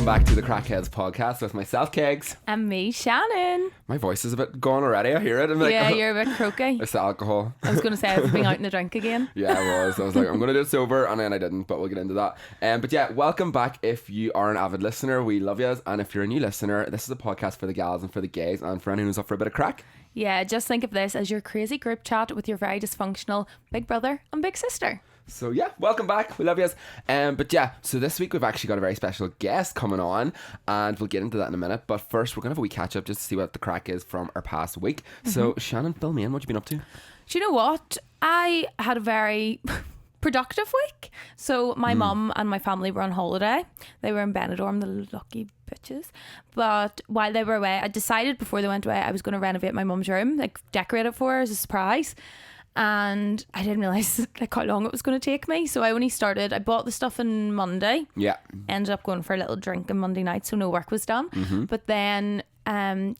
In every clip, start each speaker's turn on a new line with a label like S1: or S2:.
S1: welcome back to the Crackheads podcast with myself, Kegs.
S2: And me, Shannon.
S1: My voice is a bit gone already, I hear it. I'm like,
S2: yeah, you're a bit croaky.
S1: It's the alcohol.
S2: I was going to say I was being out in the drink again.
S1: Yeah, I was like, I'm going to do it sober, and then I didn't, but we'll get into that. But yeah, welcome back if you are an avid listener. We love you. And if you're a new listener, this is a podcast for the gals and for the gays and for anyone who's up for a bit of crack.
S2: Yeah, just think of this as your crazy group chat with your very dysfunctional big brother and big sister.
S1: So yeah, welcome back. We love you. But yeah, so this week we've actually got a very special guest coming on, and we'll get into that in a minute. But first, we're going to have a wee catch up just to see what the crack is from our past week. So Shannon, fill me in. What have you been up to?
S2: Do you know what? I had a very productive week. So my mum and my family were on holiday. They were in Benidorm, the lucky bitches. But while they were away, I decided before they went away I was going to renovate my mum's room, like decorate it for her as a surprise. And I didn't realise like how long it was going to take me. So I bought the stuff on Monday.
S1: Yeah.
S2: Ended up going for a little drink on Monday night, so no work was done. But then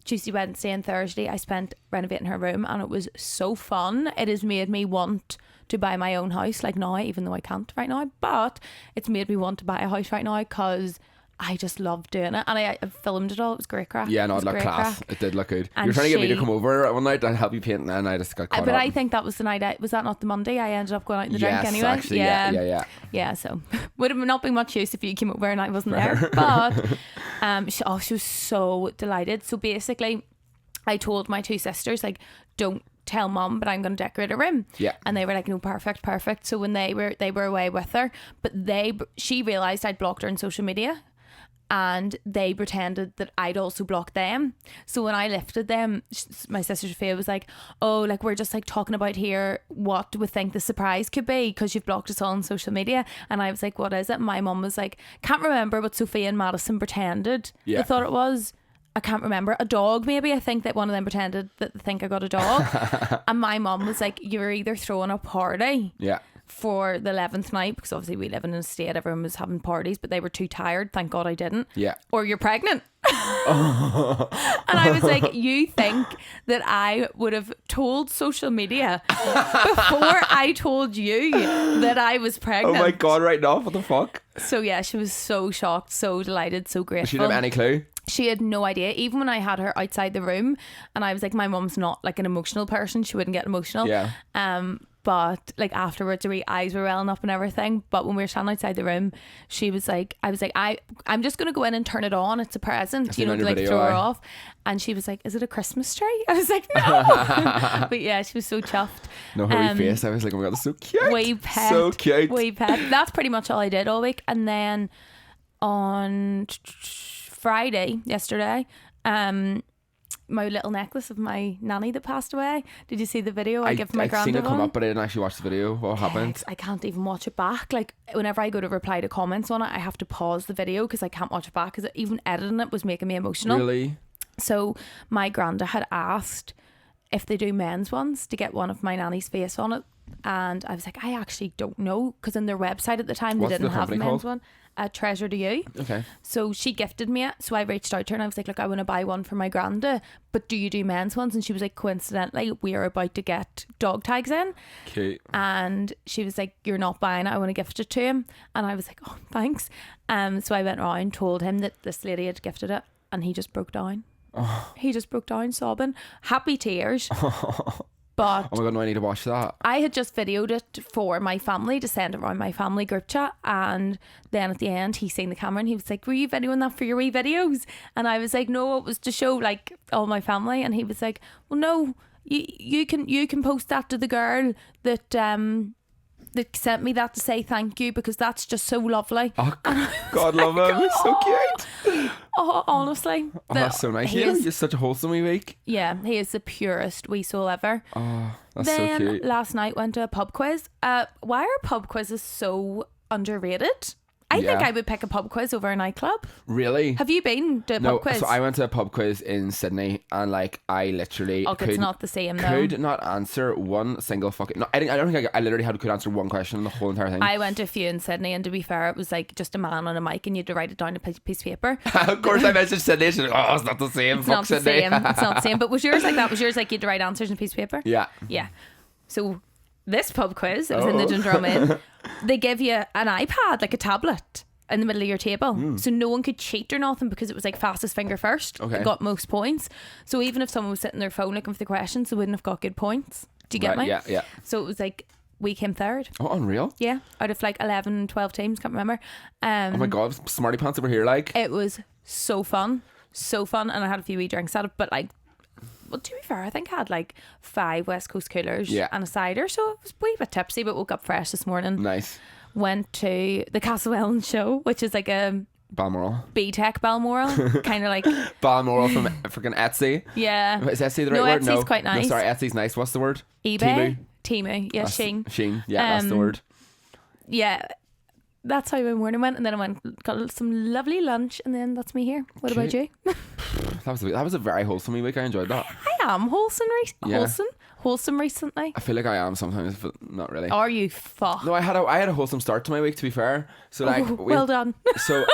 S2: Tuesday, Wednesday and Thursday I spent renovating her room, and it was so fun. It has made me want to buy my own house like now, even though I can't right now. But it's made me want to buy a house right now because I just love doing it, and I filmed it all. It was great crack.
S1: Yeah, no, it looked class. It did look good. You were trying to get me to come over one night and help you paint, and I just got caught up.
S2: I think that was the night. Was that not the Monday? I ended up going out in the drink anyway.
S1: Actually, yeah.
S2: Yeah, so would have not been much use if you came over and I wasn't there. But she was so delighted. So basically, I told my two sisters, like, don't tell mum, but I'm going to decorate a room.
S1: Yeah.
S2: And they were like, no, perfect. So when they were away with her, but she realised I'd blocked her on social media. And they pretended that I'd also blocked them. So when I lifted them, my sister Sophia was like, oh, like we're just like talking about here what we think the surprise could be because you've blocked us all on social media. And I was like, what is it? My mum was like, can't remember what Sophia and Madison pretended they thought it was. I can't remember. A dog, maybe. I think that one of them pretended that they think I got a dog. And my mum was like, you're either throwing a party for the 11th night, because obviously we live in an estate, everyone was having parties, but they were too tired, thank God I didn't, or you're pregnant. And I was like, you think that I would have told social media before I told you that I was pregnant?
S1: Oh my God, right now, what the fuck?
S2: So yeah, she was so shocked, so delighted, so grateful.
S1: She didn't have any clue?
S2: She had no idea. Even when I had her outside the room, and I was like, my mum's not like an emotional person, she wouldn't get emotional. But like afterwards her eyes were welling up and everything. But when we were standing outside the room, she was like, I'm just going to go in and turn it on, it's a present, you know, to like throw her off. And she was like, is it a Christmas tree? I was like, no. But yeah, she was so chuffed.
S1: No, her face, I was like, oh my God, that's so cute.
S2: Wee pet.
S1: So cute.
S2: Wee pet. That's pretty much all I did all week. And then on Friday, yesterday, my little necklace of my nanny that passed away. Did you see the video I gave my granddad?
S1: I've seen it come up, but I didn't actually watch the video. What happened?
S2: I can't even watch it back. Like whenever I go to reply to comments on it, I have to pause the video because I can't watch it back because even editing it was making me emotional.
S1: Really?
S2: So my granddad had asked if they do men's ones to get one of my nanny's face on it, and I was like, I actually don't know, because on their website at the time they didn't have a men's one. Treasure to You. Okay. So she gifted me it. So I reached out to her and I was like, look, I want to buy one for my granda, but do you do men's ones? And she was like, coincidentally, we are about to get dog tags in.
S1: Okay.
S2: And she was like, you're not buying it, I want to gift it to him. And I was like, oh, thanks. So I went around, told him that this lady had gifted it, and he just broke down. He just broke down sobbing, happy tears. But
S1: oh my God, no, I need to watch that.
S2: I had just videoed it for my family to send around my family group chat, and then at the end he seen the camera and he was like, were you videoing that for your wee videos? And I was like, no, it was to show like all my family. And he was like, well, no, you can post that to the girl that sent me that to say thank you, because that's just so lovely.
S1: Oh God, love him. He's so cute.
S2: Oh, honestly.
S1: Oh, that's so nice. He's just such a wholesome wee week.
S2: Yeah, he is the purest wee soul ever.
S1: Oh, that's
S2: then,
S1: so cute.
S2: Last night went to a pub quiz. Why are pub quizzes so underrated? I think I would pick a pub quiz over a nightclub.
S1: Really?
S2: Have you been to a pub quiz?
S1: So I went to a pub quiz in Sydney, and like I literally
S2: it's not the same though.
S1: Could not answer one single fucking. No, I don't think I literally could answer one question in the whole entire thing.
S2: I went to a few in Sydney, and to be fair, it was like just a man on a mic, and you had to write it down on a piece of paper.
S1: Of course, I messaged Sydney. She's like, "Oh, it's not the same."
S2: It's not the same. It's not the same. But was yours like that? Was yours like you had to write answers on a piece of paper?
S1: Yeah.
S2: Yeah. So this pub quiz, it was in the Dundrum Inn. They give you an iPad, like a tablet. in the middle of your table. So no one could cheat or nothing because it was like fastest finger first.
S1: Okay.
S2: Got most points. So even if someone was sitting on their phone looking for the questions, they wouldn't have got good points. Do you get me?
S1: Yeah.
S2: So it was like we came third.
S1: Oh, unreal.
S2: Yeah. Out of like 11, 12 teams, can't remember.
S1: Oh my God, smarty pants over here, like.
S2: It was so fun. So fun. And I had a few wee drinks at it, but like, well, to be fair, I think I had like 5 West Coast coolers and a cider, so it was a wee bit tipsy, but woke up fresh this morning.
S1: Nice.
S2: Went to the Castlewellan show, which is like a
S1: Balmoral.
S2: B-Tech Balmoral, kind of like
S1: Balmoral from freaking Etsy.
S2: Yeah.
S1: Is Etsy the
S2: No,
S1: right word?
S2: Etsy's quite nice.
S1: No, sorry, Etsy's nice. What's the word?
S2: eBay. Temu. Yeah, Shein.
S1: Shein. Yeah, that's the word.
S2: Yeah. That's how my morning went, and then I went got some lovely lunch, and then that's me here. What about you?
S1: That was a very wholesome week. I enjoyed that.
S2: I am wholesome recently.
S1: I feel like I am sometimes, but not really.
S2: Are you fuck?
S1: No, I had a wholesome start to my week, to be fair. So like,
S2: well done.
S1: So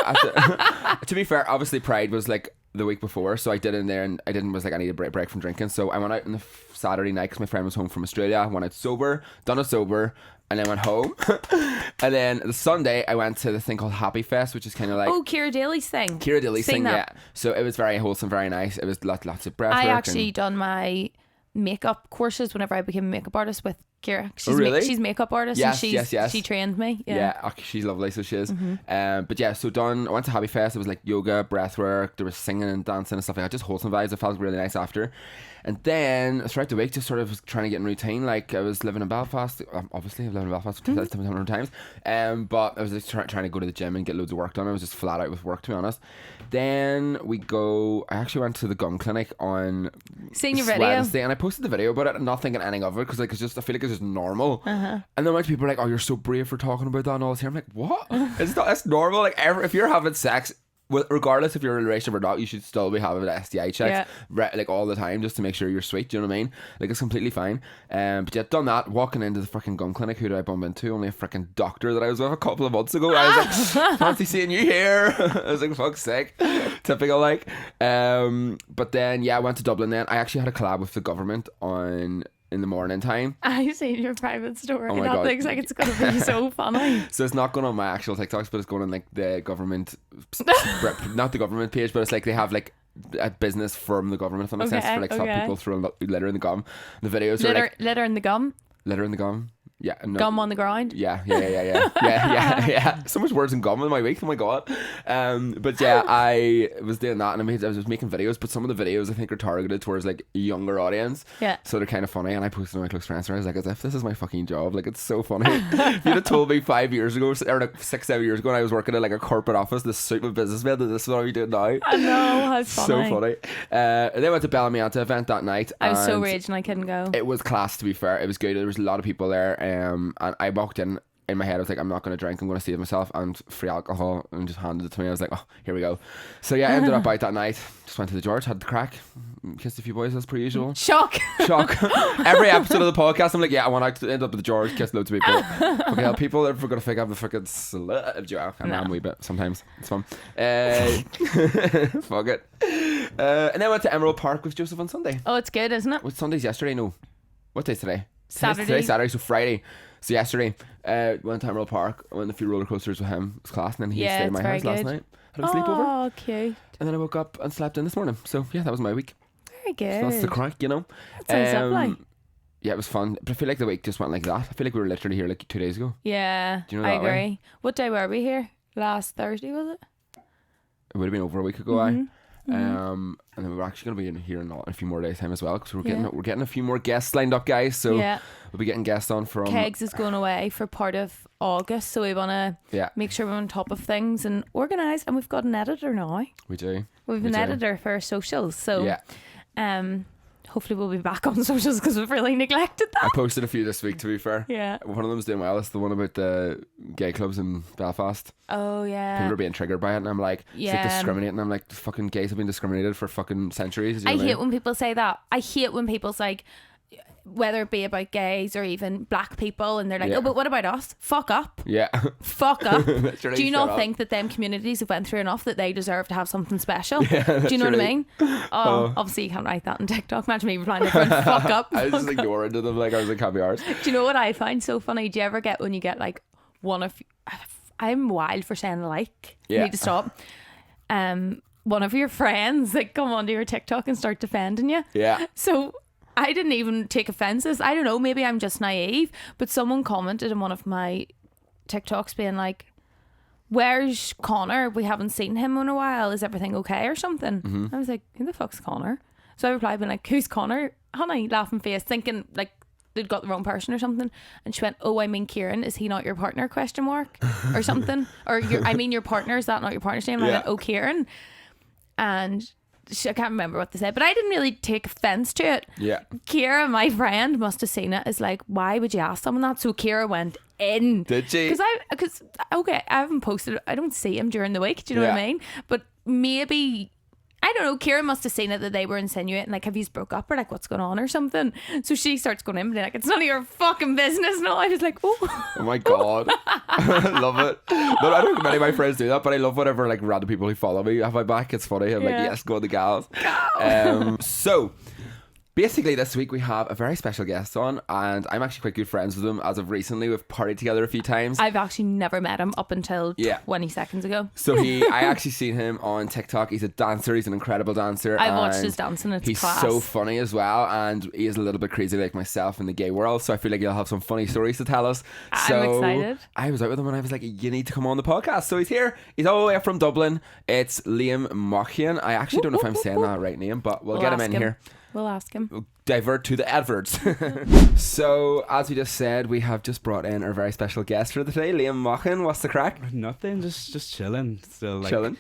S1: to be fair, obviously Pride was like the week before, so I did in there, and I need a break from drinking. So I went out on the Saturday night because my friend was home from Australia. I went out sober, done it sober, and then went home. And then the Sunday I went to the thing called Happy Fest, which is kind of like
S2: Kira Daly's thing.
S1: Kira Daly's thing,
S2: that.
S1: yeah. So it was very wholesome, very nice. It was lots of breath
S2: I
S1: work
S2: actually done my makeup courses whenever I became a makeup artist with Kira. She's
S1: really?
S2: She's makeup artist.
S1: Yes,
S2: and
S1: yes.
S2: She trained me.
S1: Yeah, she's lovely, so she is. But yeah, so I went to Happy Fest. It was like yoga, breath work. There was singing and dancing and stuff like that. Just wholesome vibes. It felt really nice after. And then throughout the week, just sort of was trying to get in routine. Like I was living in Belfast. Obviously, I've lived in Belfast 100 times. But I was just trying to go to the gym and get loads of work done. I was just flat out with work, to be honest. Then I actually went to the gum clinic on Wednesday, and I posted the video about it, not thinking anything of it because like I feel like it's just normal. And then a bunch of people are like, "Oh, you're so brave for talking about that and all this here." I'm like, "What? It's normal. Like if you're having sex." Regardless if you're in a relationship or not, you should still be having STI checks like all the time just to make sure you're sweet. Do you know what I mean? Like it's completely fine. But yeah, done that. Walking into the freaking gum clinic, who did I bump into? Only a freaking doctor that I was with a couple of months ago. I was like, fancy seeing you here. I was like, fuck's sake. Typical like. But then I went to Dublin. Then I actually had a collab with the government in the morning time.
S2: I seen your private story.
S1: Oh my
S2: that
S1: God.
S2: looks like it's gonna be so funny.
S1: So it's not going on my actual TikToks, but it's going on like the government, not the government page, but it's like they have like a business from the government, if that makes sense, for like stop people throwing litter in the gum. The videos are like
S2: litter in the gum.
S1: Litter in the gum. Yeah, no.
S2: Gum on the ground.
S1: Yeah. So much words in gum in my week. Oh my God. But yeah, I was doing that, and I was making videos, but some of the videos I think are targeted towards like a younger audience. Yeah. So they're kind of funny, and I posted on my close friends, and I was like, as if this is my fucking job. Like it's so funny. If you'd have told me 5 years ago, or like 6-7 years ago, and I was working at like a corporate office, this suit with businessmen, that this is what I'm doing now.
S2: I know, how funny.
S1: So funny. And then I went to Bellamianta event that night.
S2: I was so raging I couldn't go.
S1: It was class, to be fair. It was good. There was a lot of people there. And I walked in my head, I was like, I'm not going to drink, I'm going to save myself, and free alcohol, and just handed it to me. I was like, oh, here we go. So yeah, I ended up out that night, just went to the George, had the crack, kissed a few boys as per usual. Shock. Every episode of the podcast I'm like, I want to end up at the George, kiss loads of people. Okay, hell, people are going to think I'm a fucking slut joke. I'm a wee bit sometimes. It's fun. Fuck it. And then went to Emerald Park with Joseph on Sunday.
S2: Oh, it's good, isn't it?
S1: What's Sunday's yesterday? No, what day's today?
S2: Saturday.
S1: Today's Saturday, so Friday. So yesterday, went to Emerald Park, went a few roller coasters with him. It was class, and then he stayed at my house last night. Had a sleepover.
S2: Oh, cute.
S1: And then I woke up and slept in this morning. So yeah, that was my week.
S2: Very good.
S1: So that's the crack, you know.
S2: That sounds lovely.
S1: Yeah, it was fun. But I feel like the week just went like that. I feel like we were literally here like 2 days ago.
S2: Yeah,
S1: do you know
S2: I
S1: that
S2: agree.
S1: way?
S2: What day were we here? Last Thursday, was it?
S1: It would have been over a week ago, and then we're actually going to be in here in a few more days time as well, because we're getting a few more guests lined up, guys. So we'll be getting guests on from
S2: Kegs is going away for part of August, so we want to make sure we're on top of things and organise. And we've got an editor now.
S1: We do.
S2: We've an editor for our socials, so hopefully we'll be back on socials because we've really neglected that.
S1: I posted a few this week, to be fair.
S2: Yeah.
S1: One of them's doing well. It's the one about the gay clubs in Belfast.
S2: Oh, yeah.
S1: People are being triggered by it, and I'm like, it's like discriminating. I'm like, fucking gays have been discriminated for fucking centuries.
S2: I hate when people say that. I hate when people's like, whether it be about gays or even black people, and they're like, oh, but what about us? Fuck up.
S1: Yeah.
S2: Fuck up. Do you not think that them communities have went through enough that they deserve to have something special? Yeah, do you know what I mean? Obviously you can't write that on TikTok. Imagine me replying to fuck up.
S1: I was just ignoring them, like I was like, can't be ours.
S2: Do you know what I find so funny? Do you ever get when you get like one of I'm wild for saying like. You
S1: Yeah.
S2: need to stop. One of your friends that come onto your TikTok and start defending you.
S1: Yeah.
S2: So I didn't even take offenses. I don't know, maybe I'm just naive, but someone commented in one of my TikToks being like, where's Connor? We haven't seen him in a while. Is everything okay or something? I was like, who the fuck's Connor? So I replied being like, who's Connor? Honey, laughing face, thinking like they'd got the wrong person or something. And she went, oh, I mean Kieran, is he not your partner? Question mark or something. Or your partner, is that not your partner's name? And I went, oh, Kieran. And I can't remember what they said, but I didn't really take offense to it.
S1: Yeah.
S2: Kira, my friend, must have seen it as like, why would you ask someone that? So Kira went in.
S1: Did she?
S2: Because okay, I haven't posted it. I don't see him during the week. Do you know what I mean? But maybe, I don't know, Kira must have seen it that they were insinuating like, have you broke up or like what's going on or something? So she starts going in and like, it's none of your fucking business. No, I was like, oh.
S1: Oh my god. Love it. No, I don't think many of my friends do that, but I love whatever like random people who follow me have my back. It's funny. I'm like, yes, go the gals. So basically this week we have a very special guest on, and I'm actually quite good friends with him as of recently. We've partied together a few times.
S2: I've actually never met him up until 20 seconds ago.
S1: So I actually seen him on TikTok. He's a dancer. He's an incredible dancer.
S2: I've watched his dancing. It's
S1: he's
S2: class.
S1: so funny as well, and he is a little bit crazy like myself in the gay world. So I feel like he'll have some funny stories to tell us.
S2: I'm excited.
S1: I was out with him and I was like, you need to come on the podcast. So he's here. He's all the way up from Dublin. It's Liam Maughan. I actually don't know if I'm saying that right name, but we'll get him in here.
S2: We'll ask him.
S1: We'll divert to the adverts. So, as we just said, we have just brought in our very special guest for the day, Liam Maughan. What's the crack?
S3: Nothing, just chilling. Still like
S1: Chilling?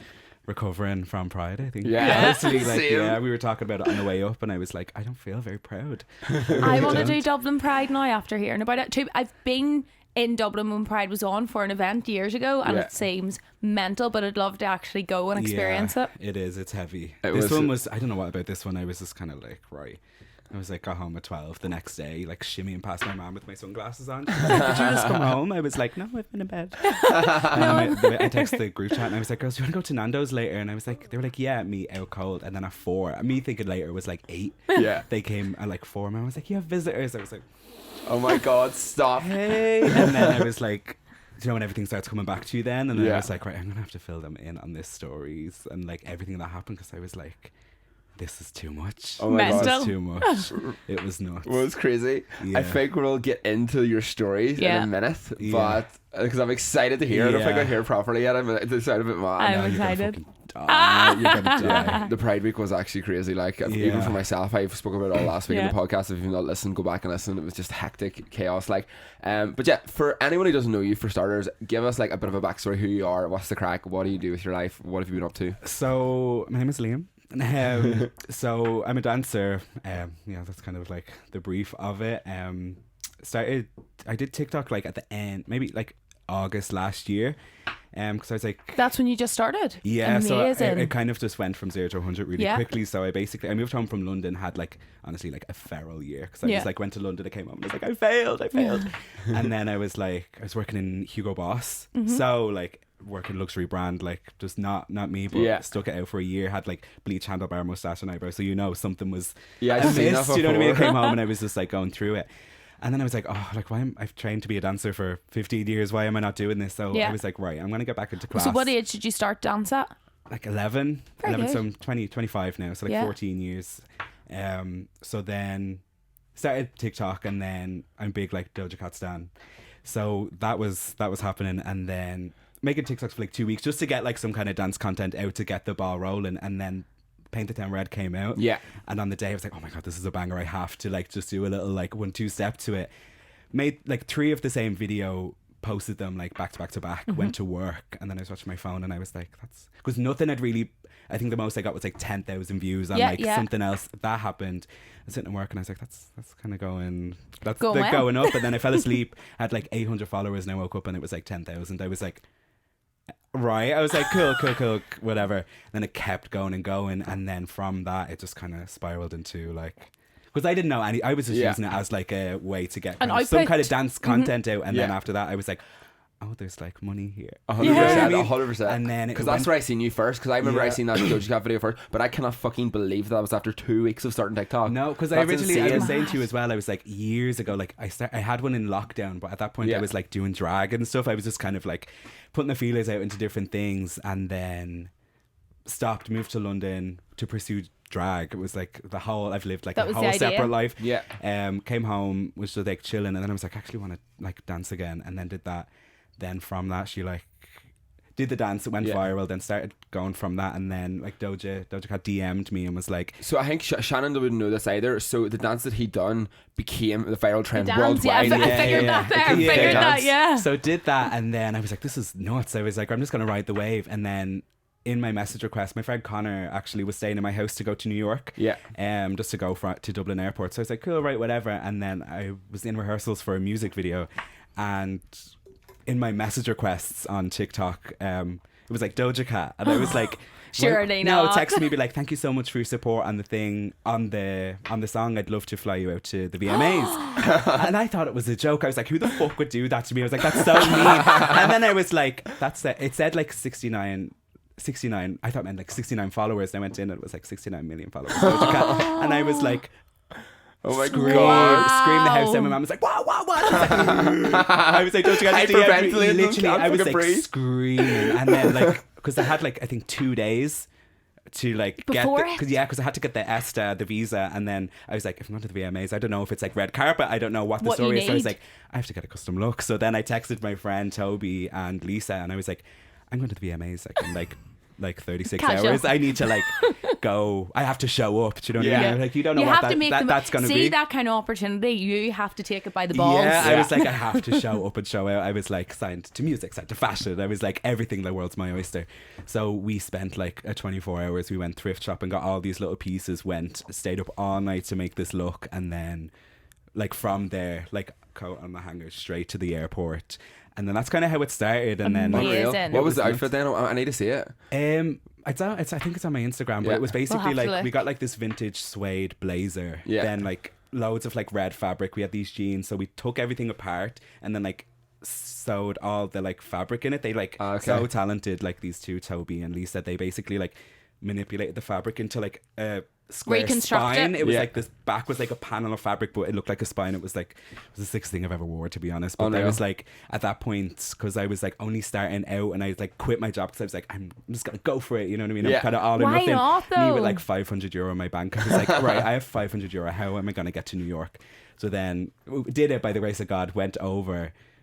S3: recovering from Pride, I think.
S1: Yeah.
S3: Honestly, like,
S1: Same.
S3: we were talking about it on the way up and I was like, I don't feel very proud.
S2: I want to do Dublin Pride now after hearing about it too. I've been in Dublin when Pride was on for an event years ago, and it seems mental, but I'd love to actually go and experience it.
S3: It is, it's heavy.
S1: It
S3: this
S1: was-
S3: one was, I don't know what about this one, I was just kind of like, right. I was like, got home at 12 the next day, like shimmying past my mum with my sunglasses on. She was like, did you just come home? I was like, no, I've been in bed. And then I texted the group chat and I was like, girls, do you want to go to Nando's later? And I was like, they were like, yeah, me out cold. And then at 4, me thinking later was like 8.
S1: Yeah.
S3: They came at like 4 and I was like, you have visitors. I was like,
S1: Oh my god, stop.
S3: hey. And then I was like, do you know when everything starts coming back to you then? And then
S1: Yeah.
S3: I was like, right, I'm going to have to fill them in on this stories and like everything that happened, because I was like, this is too much.
S1: Oh my
S2: Mental.
S1: god.
S3: This is too much. It was nuts.
S1: Well, it's crazy. I
S3: Yeah.
S1: think we'll get into your stories in a minute,
S3: Yeah.
S1: but because I'm excited to hear. I don't think I
S3: Yeah.
S1: hear it properly yet. I'm excited a bit mad.
S2: I'm
S3: You're gonna
S2: excited.
S3: fucking die. You're gonna die.
S1: The Pride Week was actually crazy. Like even
S3: Yeah.
S1: for myself, I spoke about it all last week in
S2: Yeah.
S1: the podcast. If you've not listened, go back and listen. It was just hectic chaos. Like, but yeah, for anyone who doesn't know you, for starters, give us like a bit of a backstory. Who you are? What's the crack? What do you do with your life? What have you been up to?
S3: So my name is Liam. So I'm a dancer. Yeah, that's kind of like the brief of it. I did TikTok like at the end, maybe like August last year. Because I was like,
S2: That's when you just started.
S3: yeah, so
S2: Amazing.
S3: it kind of just went from 0 to 100 really
S2: Yeah.
S3: quickly. So I moved home from London, had like honestly like a feral year, because I
S2: Yeah.
S3: was like, went to London, I came home and I was like, I failed. And then I was working in Hugo Boss, so like working luxury brand, like just not me, but stuck it out for a year, had like bleach handlebar mustache and eyebrows, so something was
S1: Yeah, I've seen that
S3: amiss, you know what I mean? I
S1: before.
S3: came home and I was just like going through it. And then I was like, oh, like, I've trained to be a dancer for 15 years. Why am I not doing this? So
S2: Yeah.
S3: I was like, right, I'm going to get back into class.
S2: So what age did you start dance at?
S3: Like 11.
S2: Very
S3: 11,
S2: good.
S3: so I'm 25 now. So like
S2: Yeah.
S3: 14 years. So then started TikTok, and then I'm big like Doja Cat stan. So that was happening. And then making TikToks for like 2 weeks just to get like some kind of dance content out to get the ball rolling. And then Paint the Town Red came out.
S1: Yeah.
S3: And on the day I was like, oh my god, this is a banger. I have to like just do a little like 1-2 step to it. Made like 3 of the same video, posted them like back to back to back, went to work, and then I was watching my phone and I was like, that's because nothing had really, I think the most I got was like 10,000 views on something else. That happened. I was sitting at work and I was like, that's kind of going
S2: Going
S3: like,
S2: well.
S3: going up. And then I fell asleep, had like 800 followers, and I woke up and it was like 10,000. I was like, right. I was like, cool, whatever. And then it kept going and going, and then from that it just kind of spiraled into like, because I didn't know I was just using it as like a way to get
S2: An
S3: kind of some
S2: output.
S3: kind of dance content out, and then
S1: Yeah.
S3: after that I was like, oh, there's like money here.
S1: 100%, 100%.
S3: And then
S1: because that's where I seen you first. Because I remember I seen that Doja Cat video first, but I cannot fucking believe that was after 2 weeks of starting TikTok.
S3: No, because I was saying to you as well, I was like years ago, like I had one in lockdown, but at that point I was like doing drag and stuff. I was just kind of like putting the feelers out into different things, and then moved to London to pursue drag. It was like I've lived like a whole separate life. Came home, was just like chilling, and then I was like, actually want to like dance again, and then did that. Then from that she like did the dance, it went viral, then started going from that, and then like Doja Cat DM'd me and was like,
S1: so I think Shannon wouldn't know this either, so the dance that he done became the viral trend
S2: dance,
S1: worldwide.
S2: I figured that.
S3: So did that, and then I was like, this is nuts. I was like, I'm just gonna ride the wave. And then in my message request, my friend Connor actually was staying in my house to go to New York, just to go to Dublin Airport. So I was like, cool, right, whatever. And then I was in rehearsals for a music video, and in my message requests on TikTok, it was like Doja Cat, and I was like,
S2: surely not.
S3: No, text me, be like, thank you so much for your support on the thing, on the song. I'd love to fly you out to the VMAs. And I thought it was a joke. I was like, who the fuck would do that to me? I was like, that's so mean. And then I was like, it said like 69, I thought it meant like 69 followers, and I went in and it was like 69 million followers. And I was like,
S1: oh my
S3: scream
S1: god,
S3: the house down. My mum was like, what? I was like, don't you guys literally, I was like screaming. And then like, because I had like, I think 2 days to like
S2: before
S3: get because I had to get the ESTA, the visa, and then I was like, if I'm going to the VMAs, I don't know if it's like red carpet, I don't know what the story is. So I was like, I have to get a custom look. So then I texted my friend Toby and Lisa, and I was like, I'm going to the VMAs like in like 36 hours. I need to like go. I have to show up. Do you know what I mean? Like, you don't know what that's going to be.
S2: See that kind of opportunity, you have to take it by the balls.
S3: Yeah, I was like, I have to show up and show out. I was like signed to music, signed to fashion. I was like, everything, the world's my oyster. So we spent like a 24 hours. We went thrift shop and got all these little pieces, stayed up all night to make this look, and then like from there, like coat on the hanger straight to the airport. And then that's kind of how it started. And
S2: amazing.
S3: then
S1: what was the outfit then? I need to see it.
S3: I think it's on my Instagram, but it was basically like we got like this vintage suede blazer, then like loads of like red fabric. We had these jeans, so we took everything apart and then like sewed all the like fabric in it. They like so talented, like these two, Toby and Lisa. They basically like manipulated the fabric into like a square spine. It was like this back was like a panel of fabric, but it looked like a spine. It was the sickest thing I've ever wore, to be honest. But I was like, at that point, because I was like only starting out, and I like quit my job because I was like, I'm just gonna go for it, you know what I mean? I'm kind of all in
S2: Why
S3: nothing.
S2: not, though?
S3: Me with like €500 in my bank. I was like, right, I have €500. How am I gonna get to New York? So then did it by the grace of God.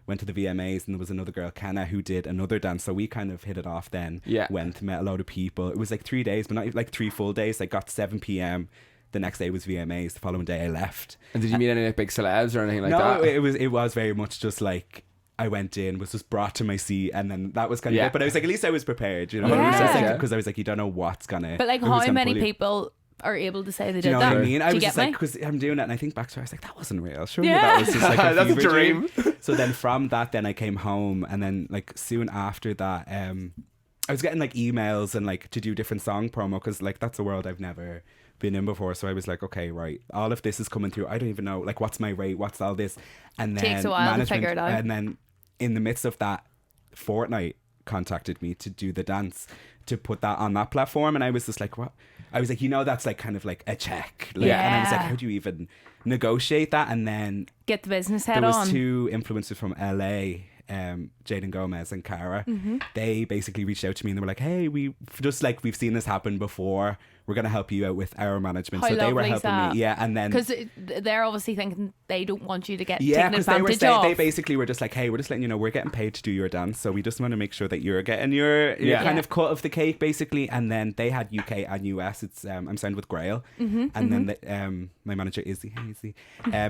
S3: Went to the VMAs, and there was another girl, Kana, who did another dance. So we kind of hit it off then. Went, met a load of people. It was like 3 days, but not like 3 full days. Like got 7 p.m. The next day was VMAs. The following day I left.
S1: And did you meet any like big celebs or anything like
S3: that?
S1: No,
S3: it was very much just like, I went in, was just brought to my seat, and then that was kind of it. But I was like, at least I was prepared, you know? Because I was like, you don't know what's gonna...
S2: But like, how many people are able to say they did that?
S3: Do you know what I mean? I was just like, because I'm doing it, and I think back to it, I was like, that wasn't real. Surely that was just like a
S1: that's a dream.
S3: So then from that, then I came home, and then like soon after that, I was getting like emails and like to do different song promo, because like that's a world I've never been in before. So I was like, okay, right, all of this is coming through. I don't even know like what's my rate, what's all this, and then
S2: takes a while to figure it out.
S3: And then in the midst of that, Fortnite contacted me to do the dance, to put that on that platform, and I was just like, what? I was like, that's like kind of like a check, like, and I was like, how do you even negotiate that? And then
S2: get the business head on.
S3: There was 2 influencers from LA, Jade and Gomez and Cara. They basically reached out to me and they were like, hey, we've seen this happen before, we're going to help you out with our management.
S2: How
S3: so they were helping
S2: that?
S3: me, and then
S2: because they're obviously thinking they don't want you to get taken advantage of.
S3: They basically were just like, hey, we're just letting you know we're getting paid to do your dance, so we just want to make sure that you're getting your kind of cut of the cake, basically. And then they had UK and US. It's I'm signed with Grail, and then my manager Izzy,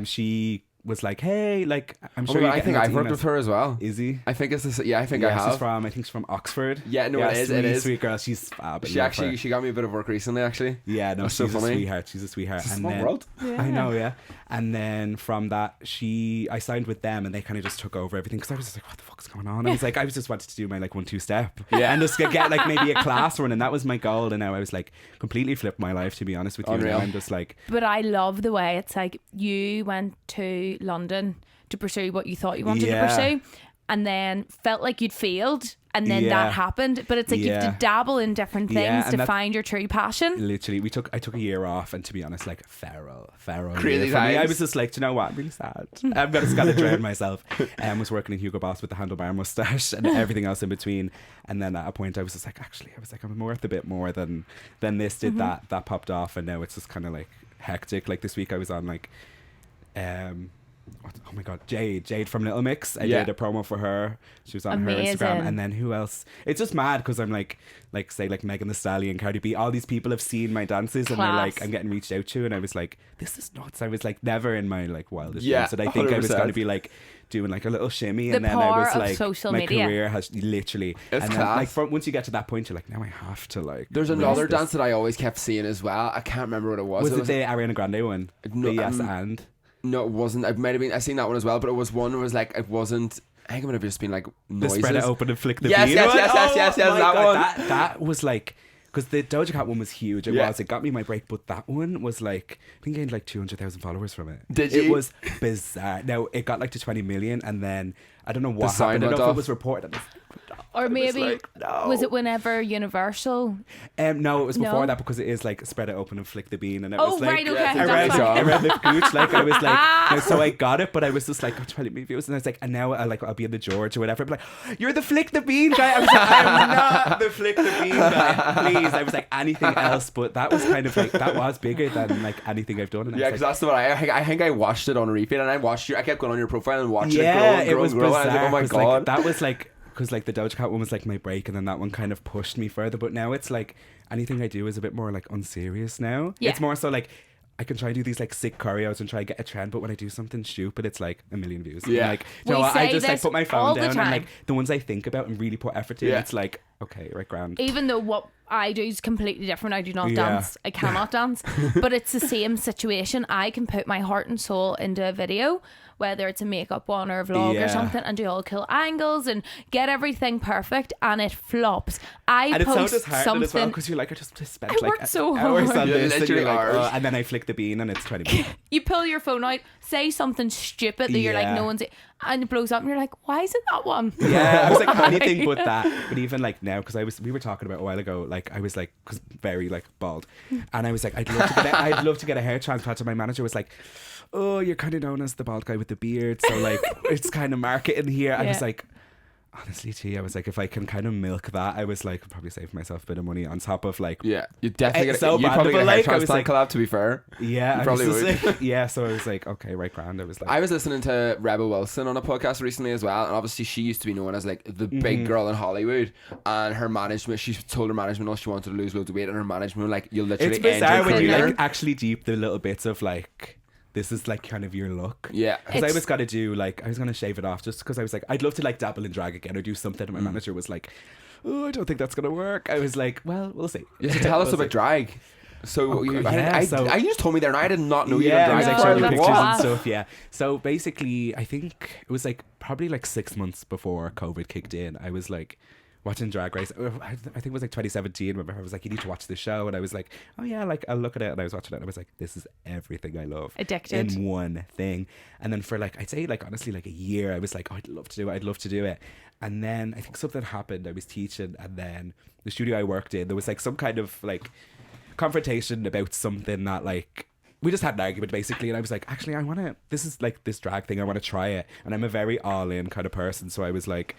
S3: she was like, hey, like, I'm sure
S1: I think I've worked with her as well.
S3: Izzy?
S1: I think it's this, I think I have.
S3: I think she's from Oxford.
S1: Yeah, no, it is.
S3: Sweet girl. She's fab.
S1: She got me a bit of work recently, actually.
S3: Yeah, no, she's a sweetheart. She's a sweetheart.
S1: It's a small world.
S3: Yeah. I know, yeah. And then from that, I signed with them, and they kind of just took over everything, because I was just like, what the fuck's going on? I was like, I was just wanted to do my like 1-2 step, and just get like maybe a class run, and that was my goal. And now I was like completely flipped my life, to be honest with you.
S1: Unreal.
S3: Now I'm just like,
S2: but I love the way it's like you went to London to pursue what you thought you wanted to pursue, and then felt like you'd failed, and then
S3: Yeah.
S2: that happened. But it's like you have
S3: Yeah.
S2: to dabble in different
S3: Yeah,
S2: things
S3: and
S2: to
S3: that's-
S2: find your true passion.
S3: Literally, I took a year off, and to be honest, like feral
S1: Crazy
S3: year for me. I
S1: times.
S3: was just like, do you know what? I'm really sad. I'm gonna just gotta drown myself. Was working in Hugo Boss with the handlebar mustache and everything else in between. And then at a point, I was just like, actually, I'm worth a bit more than this did. That popped off, and now it's just kind of like hectic. Like this week, I was on like, oh my god, Jade from Little Mix. I did a promo for her. She was on her
S2: Amazing.
S3: Instagram, and then who else? It's just mad because I'm like say like Megan Thee Stallion, Cardi B. All these people have seen my dances, and they're like,
S2: Class.
S3: I'm getting reached out to, and I was like, this is nuts. I was like, never in my like wildest
S1: Yeah,
S3: dreams did I think I was
S1: 100%.
S3: going to be like doing like a little shimmy,
S2: The
S3: and then I
S2: power
S3: was
S2: of
S3: like,
S2: social
S3: my
S2: media.
S3: career has literally,
S1: It's
S3: and then
S1: class.
S3: like once you get to that point, you're like, now I have to like.
S1: There's
S3: release
S1: another
S3: this.
S1: dance that I always kept seeing as well. I can't remember what it was.
S3: Was it the Ariana Grande one?
S1: No,
S3: The yes and.
S1: No, it wasn't. It might have been. I seen that one as well, but it was one. It was like it wasn't. I think it might have just been like
S3: The
S1: noises.
S3: spread it open and flick the
S1: Yes,
S3: bean
S1: yes,
S3: one?
S1: yes, yes, yes, yes,
S3: my
S1: that
S3: God,
S1: one.
S3: That was like, because the Doja Cat one was huge. It
S1: Yeah.
S3: was. It got me my break, but that one was like, I think I gained like 200,000 followers from it.
S1: Did
S3: It
S1: you?
S3: was bizarre. Now it got like to 20 million, and then I don't know what
S1: sound
S3: happened. I don't
S1: went
S3: know if
S1: off.
S3: it was reported.
S2: Or maybe
S3: like, no.
S2: was it whenever Universal?
S3: No, it was before
S2: No?
S3: that, because it is like spread it open and flick the bean, and it
S2: Oh,
S3: was like
S2: right, okay,
S1: Yeah,
S2: that's
S1: right.
S2: fine.
S1: fine.
S3: around the gooch, like I was like, no, so I got it, but I was just like, 20 million views, and I was like, and now I'll be in the George or whatever. I'm like, you're the flick the bean guy. I was like, I'm not the flick the bean guy. Please, I was like anything else, but that was kind of like that was bigger than like anything I've done. And I
S1: Yeah,
S3: was
S1: because
S3: like,
S1: that's the one. I think I watched it on repeat, and I watched you. I kept going on your profile and watching
S3: yeah,
S1: it grow and grow and grow. And I was like, oh my
S3: 'cause,
S1: god,
S3: like, that was like. Because like the Doja Cat one was like my break, and then that one kind of pushed me further. But now it's like anything I do is a bit more like unserious now.
S2: Yeah.
S3: It's more so like I can try and do these like sick choreos and try and get a trend, but when I do something stupid, it's like 1 million views.
S1: Yeah.
S3: And, like, you know
S2: We
S3: what, I
S2: say
S3: just like
S2: this
S3: put my
S2: all
S3: phone
S2: the
S3: down, and
S2: time.
S3: like the ones I think about and really put effort in,
S1: Yeah.
S3: it's like okay, right, grand.
S2: Even though what I do is completely different, I do not
S3: Yeah.
S2: dance. I cannot dance. But it's the same situation. I can put my heart and soul into a video, whether it's a makeup one or a vlog
S3: Yeah.
S2: or something, and do all kill angles and get everything perfect, and it flops. I
S3: And it's so
S2: post
S3: disheartening
S2: something.
S3: as well, because you're like, I just spent
S2: I
S3: like
S2: worked so
S3: hours
S2: hard.
S3: on
S1: Yeah,
S3: this, and you're
S1: literally
S3: like,
S1: hours.
S3: and then I flick the bean and it's 20 minutes.
S2: You pull your phone out, say something stupid that you're like,
S3: Yeah.
S2: no one's, and it blows up, and you're like, why is it that one?
S3: Yeah, I was like
S2: Why?
S3: anything but that. But even like now, because we were talking about a while ago, like I was like, because very like bald, and I was like, I'd love to get a hair transplant. And my manager was like, oh, you're kind of known as the bald guy with the beard, so like it's kind of marketing here. I was
S2: Yeah.
S3: like, honestly, I was like, if I can kind of milk that, I was like, I'd probably save myself a bit of money on top of like,
S1: yeah, you definitely
S3: It's
S1: get.
S3: so
S1: You
S3: bad,
S1: probably
S3: but,
S1: get a
S3: like,
S1: hair
S3: I was
S1: transplant collab. To be fair,
S3: yeah,
S1: You
S3: I
S1: probably
S3: was just
S1: would.
S3: like, yeah. So I was like, okay, right, grand. I was like,
S1: I was listening to Rebel Wilson on a podcast recently as well, and obviously she used to be known as like the big girl in Hollywood, and her management, she told her management all she wanted to lose loads of weight, and her management were like, you'll literally
S3: it's
S1: end
S3: bizarre
S1: your
S3: when you
S1: career.
S3: like actually deep the little bits of like, this is like kind of your look.
S1: Yeah.
S3: Because I
S2: It's-
S3: was gonna do like, I was gonna shave it off just because I was like, I'd love to like dabble in drag again or do something. And my manager was like, oh, I don't think that's gonna work. I was like, well, we'll see.
S1: Yeah, so tell us
S3: We'll
S1: about
S3: see.
S1: drag. So,
S3: Oh,
S1: you,
S3: God, yeah,
S1: I just told me there, and I did not know you
S3: Yeah,
S1: done
S3: I was
S1: drag.
S3: like showing you
S2: that's
S3: pictures
S2: class.
S3: and stuff. Yeah. So basically, I think it was like probably like 6 months before COVID kicked in. I was like watching Drag Race. I think it was like 2017. When I was like, you need to watch this show, and I was like, oh yeah, like I'll look at it. And I was watching it, and I was like, this is everything I love.
S2: Addicted.
S3: In one thing. And then for like, I'd say like honestly like a year, I was like, oh, I'd love to do it. I'd love to do it. And then I think something happened. I was teaching, and then the studio I worked in, there was like some kind of like confrontation about something that like we just had an argument basically, and I was like, actually I want to, this is like this drag thing, I want to try it, and I'm a very all in kind of person, so I was like,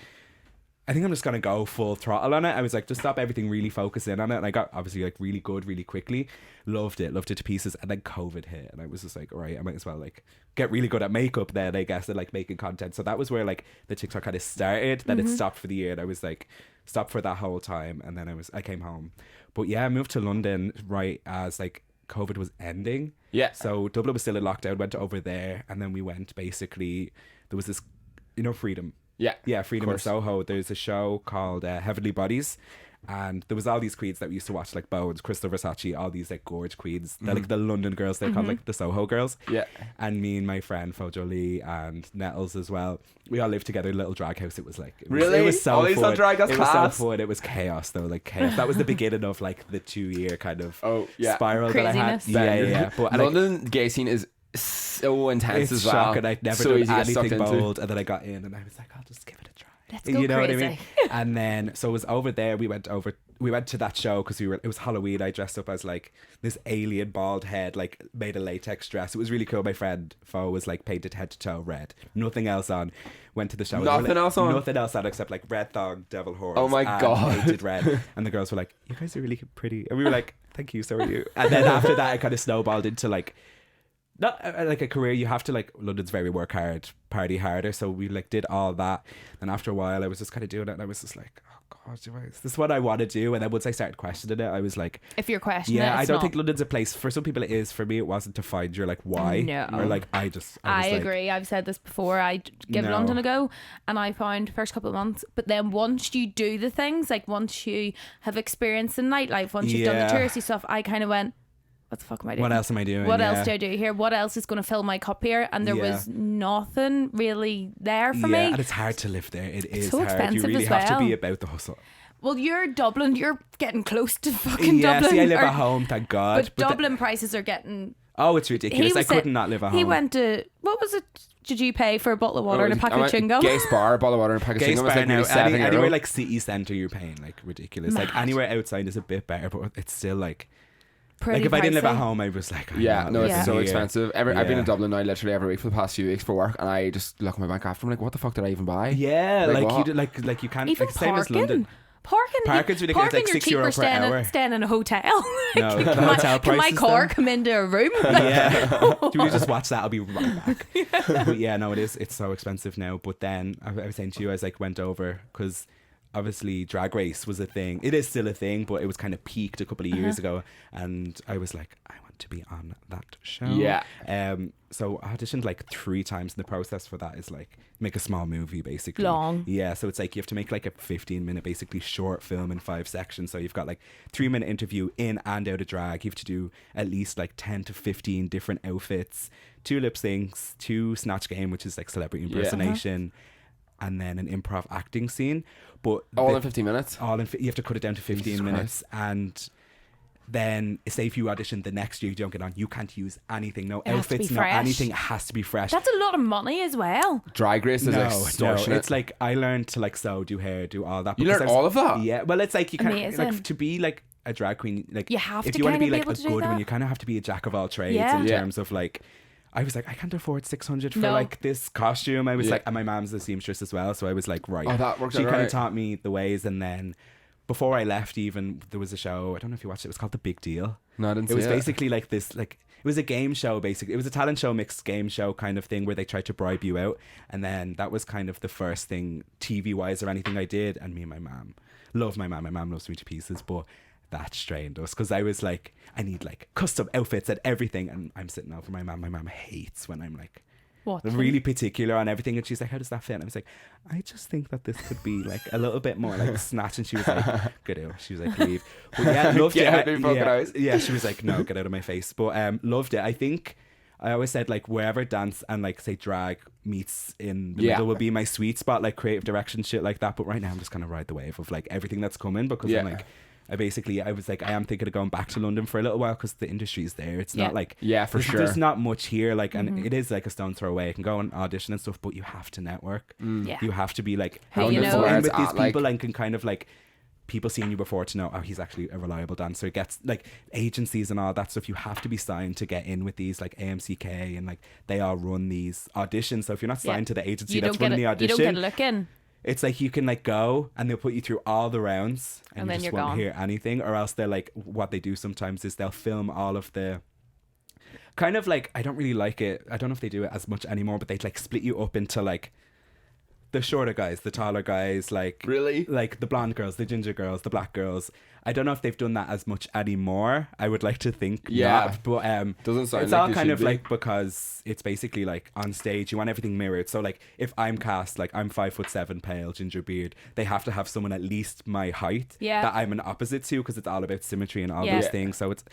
S3: I think I'm just gonna go full throttle on it. I was like, just stop everything, really focus in on it. And I got obviously like really good really quickly, loved it to pieces. And then COVID hit, and I was just like, all right, I might as well like get really good at makeup then, I guess, and like making content. So that was where like the TikTok kind of started. Then it stopped for the year, and I was like stopped for that whole time. And then I came home. But yeah, I moved to London right as like COVID was ending.
S1: Yeah.
S3: So Dublin was still in lockdown, went over there, and then we went basically, there was this, Freedom. Yeah, Freedom in
S1: course.
S3: Soho. There's a show called Heavenly Bodies, and there was all these queens that we used to watch, like Bones, Crystal Versace, all these like gorge queens. They're like the London girls. They're called like the Soho girls.
S1: Yeah.
S3: And me and my friend Fojo Lee and Nettles as well, we all lived together in a little drag house. It was like
S1: Really?
S3: it was so
S1: All these
S3: fun.
S1: little drag house
S3: it
S1: class?
S3: was so fun. It was chaos though, like chaos. That was the beginning of like the 2-year kind of
S1: Oh, yeah.
S3: spiral that I had.
S2: Craziness.
S3: Yeah. But like,
S1: London gay scene is so intense
S3: it's
S1: as well.
S3: shocking. I'd never
S1: So
S3: done
S1: easy to get sucked
S3: anything
S1: into.
S3: bold, and then I got in, and I was like, I'll just give it a try.
S2: Let's go
S3: you know
S2: crazy.
S3: what I mean? And then so it was over there. We went to that show because it was Halloween. I dressed up as like this alien bald head, like made a latex dress. It was really cool. My friend Fo was like painted head to toe red, nothing else on. Went to the show.
S1: Nothing else on?
S3: Nothing else on except like red thong, devil horns.
S1: Oh my
S3: and
S1: God.
S3: painted red. And the girls were like, "You guys are really pretty," and we were like, "Thank you, so are you." And then after that, it kind of snowballed into like. Not like a career. You have to like, London's very work hard, party harder. So we like did all that, and after a while, I was just kind of doing it, and I was just like, oh God, is this what I want to do? And then once I started questioning it, I was like,
S2: If you're questioning
S3: yeah,
S2: it,
S3: I
S2: it's
S3: don't
S2: not.
S3: think London's a place. For some people, it is. For me, it wasn't to find your like why,
S2: No.
S3: or like I was like,
S2: agree. I've said this before. I give
S3: No.
S2: London a go, and I found first couple of months. But then once you do the things, like once you have experienced the nightlife, once you've done the
S3: Yeah.
S2: touristy stuff, I kind of went, what the fuck am I doing?
S3: What else am I doing?
S2: What
S3: Yeah.
S2: else do I do here? What else is going to fill my cup here? And there
S3: Yeah.
S2: was nothing really there for
S3: Yeah,
S2: me.
S3: and it's hard to live there. It is
S2: so
S3: hard. You
S2: expensive
S3: really
S2: as
S3: have to be
S2: well.
S3: about the hustle.
S2: Well, you're Dublin. You're getting close to fucking
S3: Yeah,
S2: Dublin.
S3: see, I live
S2: or-
S3: at home, thank God.
S2: But
S3: the-
S2: Dublin prices are getting...
S3: oh, it's ridiculous. I
S2: was
S3: could
S2: saying-
S3: not live at
S2: He
S3: home.
S2: went to... What was it? Did you pay for a bottle of water and a packet of chewing gum?
S1: Gay Spar, a bottle of water and a pack of
S3: Gay
S1: chewing gum was
S3: Spar
S1: like
S3: now,
S1: maybe €7.
S3: anywhere like city centre, you're paying like ridiculous. Like
S2: Mad.
S3: anywhere outside is a bit better, but it's still like
S2: Pretty
S3: if I didn't live at
S2: pricey.
S3: home, I was like, I'm
S1: Yeah,
S3: not
S1: no, it's
S3: living
S1: so
S3: here.
S1: expensive. I've been
S3: Yeah.
S1: in Dublin now literally every week for the past few weeks for work, and I just look at my bank after. I'm like, what the fuck did I even buy?
S3: Yeah,
S1: Like
S3: like
S1: what?
S3: you do, like you can't
S2: Even
S3: like same as London.
S2: Parking's
S3: Parking's ridiculous, like
S2: you're
S3: €6
S2: cheaper
S3: per
S2: staying,
S3: hour.
S2: staying in a hotel.
S3: No, the
S2: can
S3: hotel
S2: can my
S3: prices
S2: car
S3: though.
S2: come into a room?
S3: Yeah, do we just watch that? I'll be right back. But yeah, no, it's so expensive now. But then I was saying to you, I was like went over because obviously Drag Race was a thing. It is still a thing, but it was kind of peaked a couple of years ago, and I was like, I want to be on that show.
S1: Yeah.
S3: So I auditioned like 3 times, and the process for that is like make a small movie basically.
S2: Long.
S3: Yeah, so it's like you have to make like a 15-minute basically short film in 5 sections. So you've got like 3-minute interview in and out of drag. You have to do at least like 10 to 15 different outfits, 2 lip syncs, 2 snatch game, which is like celebrity impersonation, and then an improv acting scene. But
S1: All in 15 minutes?
S3: you have to cut it down to 15
S1: Jesus
S3: minutes. And then say if you audition the next year, you don't get on, you can't use anything, no
S2: It has to be
S3: outfits, no
S2: fresh.
S3: anything. It has to be fresh.
S2: That's a lot of money as well.
S1: Drag Race is
S3: no,
S1: extortionate.
S3: it's like I learned to like sew, do hair, do all that.
S1: You
S3: because
S1: learned
S3: I was-
S1: all of that?
S3: Yeah, well, it's like you can't
S2: Amazing.
S3: like to be like a drag queen. Like
S2: You have
S3: if
S2: to
S3: you want to
S2: kinda
S3: be
S2: be
S3: like
S2: able
S3: a
S2: to do
S3: good one,
S2: that.
S3: you kind of have to be a jack of all trades
S2: Yeah.
S3: in
S1: Yeah.
S3: terms of like. I was like, I can't afford 600 for
S2: No.
S3: like this costume. I was
S1: Yeah.
S3: like, and my mom's a seamstress as well, so I was like, right.
S1: Oh, that worked
S3: She
S1: out
S3: kind
S1: right.
S3: of taught me the ways, and then before I left, even there was a show. I don't know if you watched it. It was called The Big Deal.
S1: No, I didn't
S3: It was
S1: see
S3: basically like this, like it was a game show. Basically, it was a talent show mixed game show kind of thing where they tried to bribe you out, and then that was kind of the first thing TV wise or anything I did. And me and my mom, love my mom. My mom loves me to pieces, but that strained us because I was like, I need like custom outfits and everything, and I'm sitting out for my mom. My mom hates when I'm like.
S2: What?
S3: Really particular on everything, and she's like, how does that fit? And I was like, I just think that this could be like a little bit more like snatch. And she was like, get out. She was like, leave. But yeah, loved
S1: Get out
S3: it.
S1: of your fucking house.
S3: Yeah, she was like, no, get out of my face. But loved it. I think I always said like wherever dance and like say drag meets in the
S1: Yeah.
S3: middle would be my sweet spot, like creative direction shit like that. But right now I'm just gonna ride the wave of like everything that's coming because
S1: Yeah.
S3: I'm like I was like, I am thinking of going back to London for a little while because the industry is there. It's
S2: Yeah.
S3: not like
S1: Yeah, for sure.
S3: there's not much here, like, and it is like a stone's throw away. I can go and audition and stuff, but you have to network.
S2: Yeah.
S3: You have to be like
S2: How
S3: on
S2: you
S3: the
S2: know
S3: phone
S1: where
S3: with
S1: it's
S3: these
S1: at, like-
S3: people and can kind of like people seeing you before to know, oh, he's actually a reliable dancer. It gets like agencies and all that stuff. You have to be signed to get in with these like AMCK and like they all run these auditions. So if you're not
S2: Yeah.
S3: signed to the agency
S2: You
S3: that's
S2: don't get
S3: running the
S2: it. You
S3: audition,
S2: don't get a look in.
S3: it's like you can like go and they'll put you through all the rounds and,
S2: And
S3: you
S2: then
S3: just
S2: you're
S3: won't
S2: gone.
S3: hear anything, or else they're like, what they do sometimes is they'll film all of the kind of like, I don't really like it, I don't know if they do it as much anymore, but they like split you up into like the shorter guys, the taller guys, like
S1: Really?
S3: like the blonde girls, the ginger girls, the black girls. I don't know if they've done that as much anymore. I would like to think
S1: Yeah.
S3: not, but
S1: Doesn't sound
S3: it's
S1: like
S3: all
S1: they
S3: kind
S1: should
S3: of
S1: be.
S3: like because it's basically like on stage you want everything mirrored. So like if I'm cast, like I'm 5'7", pale, ginger beard, they have to have someone at least my height
S2: Yeah.
S3: that I'm an opposite to because it's all about symmetry and all
S2: Yeah.
S3: those things. So it's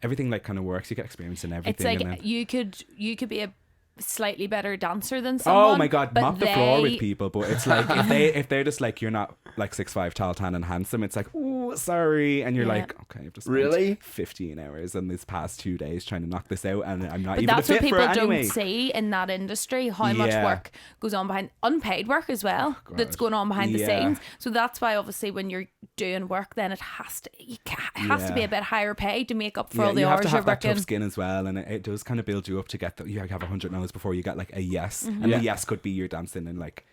S3: everything like kind of works. You get experience in everything.
S2: It's like
S3: and then,
S2: you could be a slightly better dancer than someone.
S3: Oh my god,
S2: but
S3: mop the floor with people, but it's like if they're just like, you're not like 6'5", tall, tan and handsome, it's like, oh sorry, and you're like, okay, I've just spent
S1: Really
S3: 15 hours in these past 2 days trying to knock this out, and I'm not
S2: But
S3: even
S2: that's
S3: fit
S2: what people
S3: for it anyway.
S2: don't see in that industry, how much
S3: Yeah.
S2: work goes on behind unpaid work as well, that's going on behind the
S3: Yeah.
S2: scenes. So that's why obviously when you're doing work, then it has to be a bit higher paid to make up for all the
S3: you have
S2: hours
S3: to
S2: you're
S3: have that tough
S2: working.
S3: skin as well, and it does kind of build you up to get you have 100 no's before you get like a yes,
S2: Mm-hmm.
S3: and
S1: Yeah.
S3: the yes could be you're dancing in like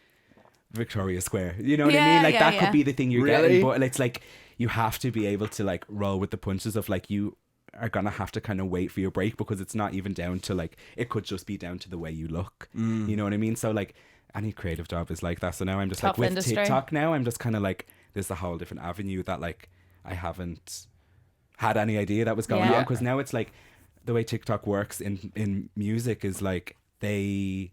S3: Victoria Square, you know what I
S2: Yeah,
S3: mean, like
S2: yeah,
S3: that
S2: yeah.
S3: could be the thing you're
S1: Really?
S3: getting, but it's like you have to be able to like roll with the punches of like, you are gonna have to kind of wait for your break, because it's not even down to like, it could just be down to the way you look, you know what I mean? So like any creative job is like that. So now I'm just
S2: Tough
S3: like with
S2: industry.
S3: TikTok now, I'm just kind of like, there's a whole different avenue that like I haven't had any idea that was going
S2: Yeah.
S3: on, because now it's like the way TikTok works in music is like the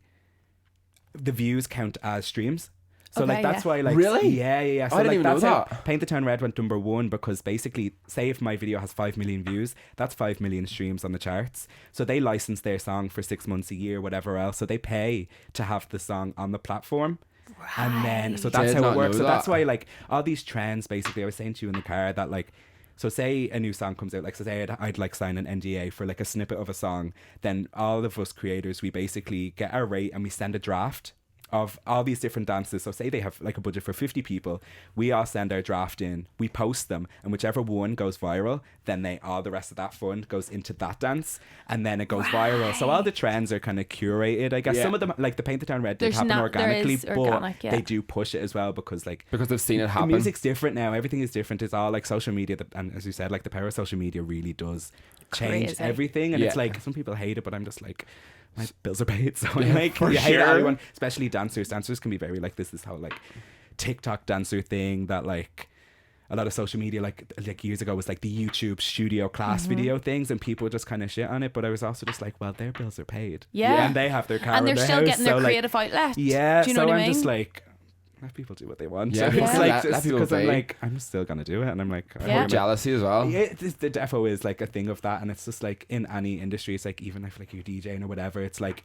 S3: views count as streams. So
S2: Okay,
S3: like that's
S2: yeah.
S3: why like
S1: Really?
S3: yeah. So
S1: I didn't
S3: like
S1: even know
S3: that's how
S1: that.
S3: Paint the Town Red went #1, because basically, say if my video has 5 million views, that's 5 million streams on the charts. So they license their song for 6 months, a year, whatever else. So they pay to have the song on the platform. And then so that's
S1: Did
S3: how
S1: not
S3: it works.
S1: know
S3: So that's
S1: that.
S3: why like all these trends, basically, I was saying to you in the car that like, so say a new song comes out, like so say I'd like sign an NDA for like a snippet of a song, then all of us creators, we basically get our rate and we send a draft of all these different dances. So say they have like a budget for 50 people, we all send our draft in, we post them, and whichever one goes viral, then all the rest of that fund goes into that dance, and then it goes viral. So all the trends are kind of curated, I guess.
S1: Yeah.
S3: Some of them, like the Paint the Town Red, did
S2: There's
S3: happen
S2: there
S3: organically,
S2: is organic, yeah.
S3: but they do push it as well, because
S1: Because they've seen it
S3: the
S1: happen.
S3: music's different now. Everything is different. It's all like social media, and as you said, like the power of social media really does change
S2: Crazy.
S3: everything. And
S1: Yeah.
S3: it's like, some people hate it, but I'm just like, my bills are paid, so
S1: Yeah,
S3: like
S1: for
S3: you hate
S1: sure.
S3: everyone, especially dancers. Dancers can be very like this whole like TikTok dancer thing that like a lot of social media like years ago was like the YouTube studio class video things, and people just kind of shit on it. But I was also just like, well, their bills are paid,
S2: Yeah.
S3: and they have their car
S2: And they're
S3: in their
S2: still
S3: house,
S2: getting their
S3: so, like,
S2: creative outlet.
S3: yeah.
S2: Do you know
S3: So
S2: what I
S3: I'm
S2: mean?
S3: just like, let people do what they want.
S1: Yeah,
S3: It's
S2: people
S3: like
S1: let
S3: just
S1: people
S3: because I'm
S1: be.
S3: like, I'm still gonna do it, and I'm like,
S2: Yeah.
S1: Jealousy as well.
S3: yeah, the defo is like a thing of that, and it's just like in any industry, it's like even if like you're DJing or whatever, it's like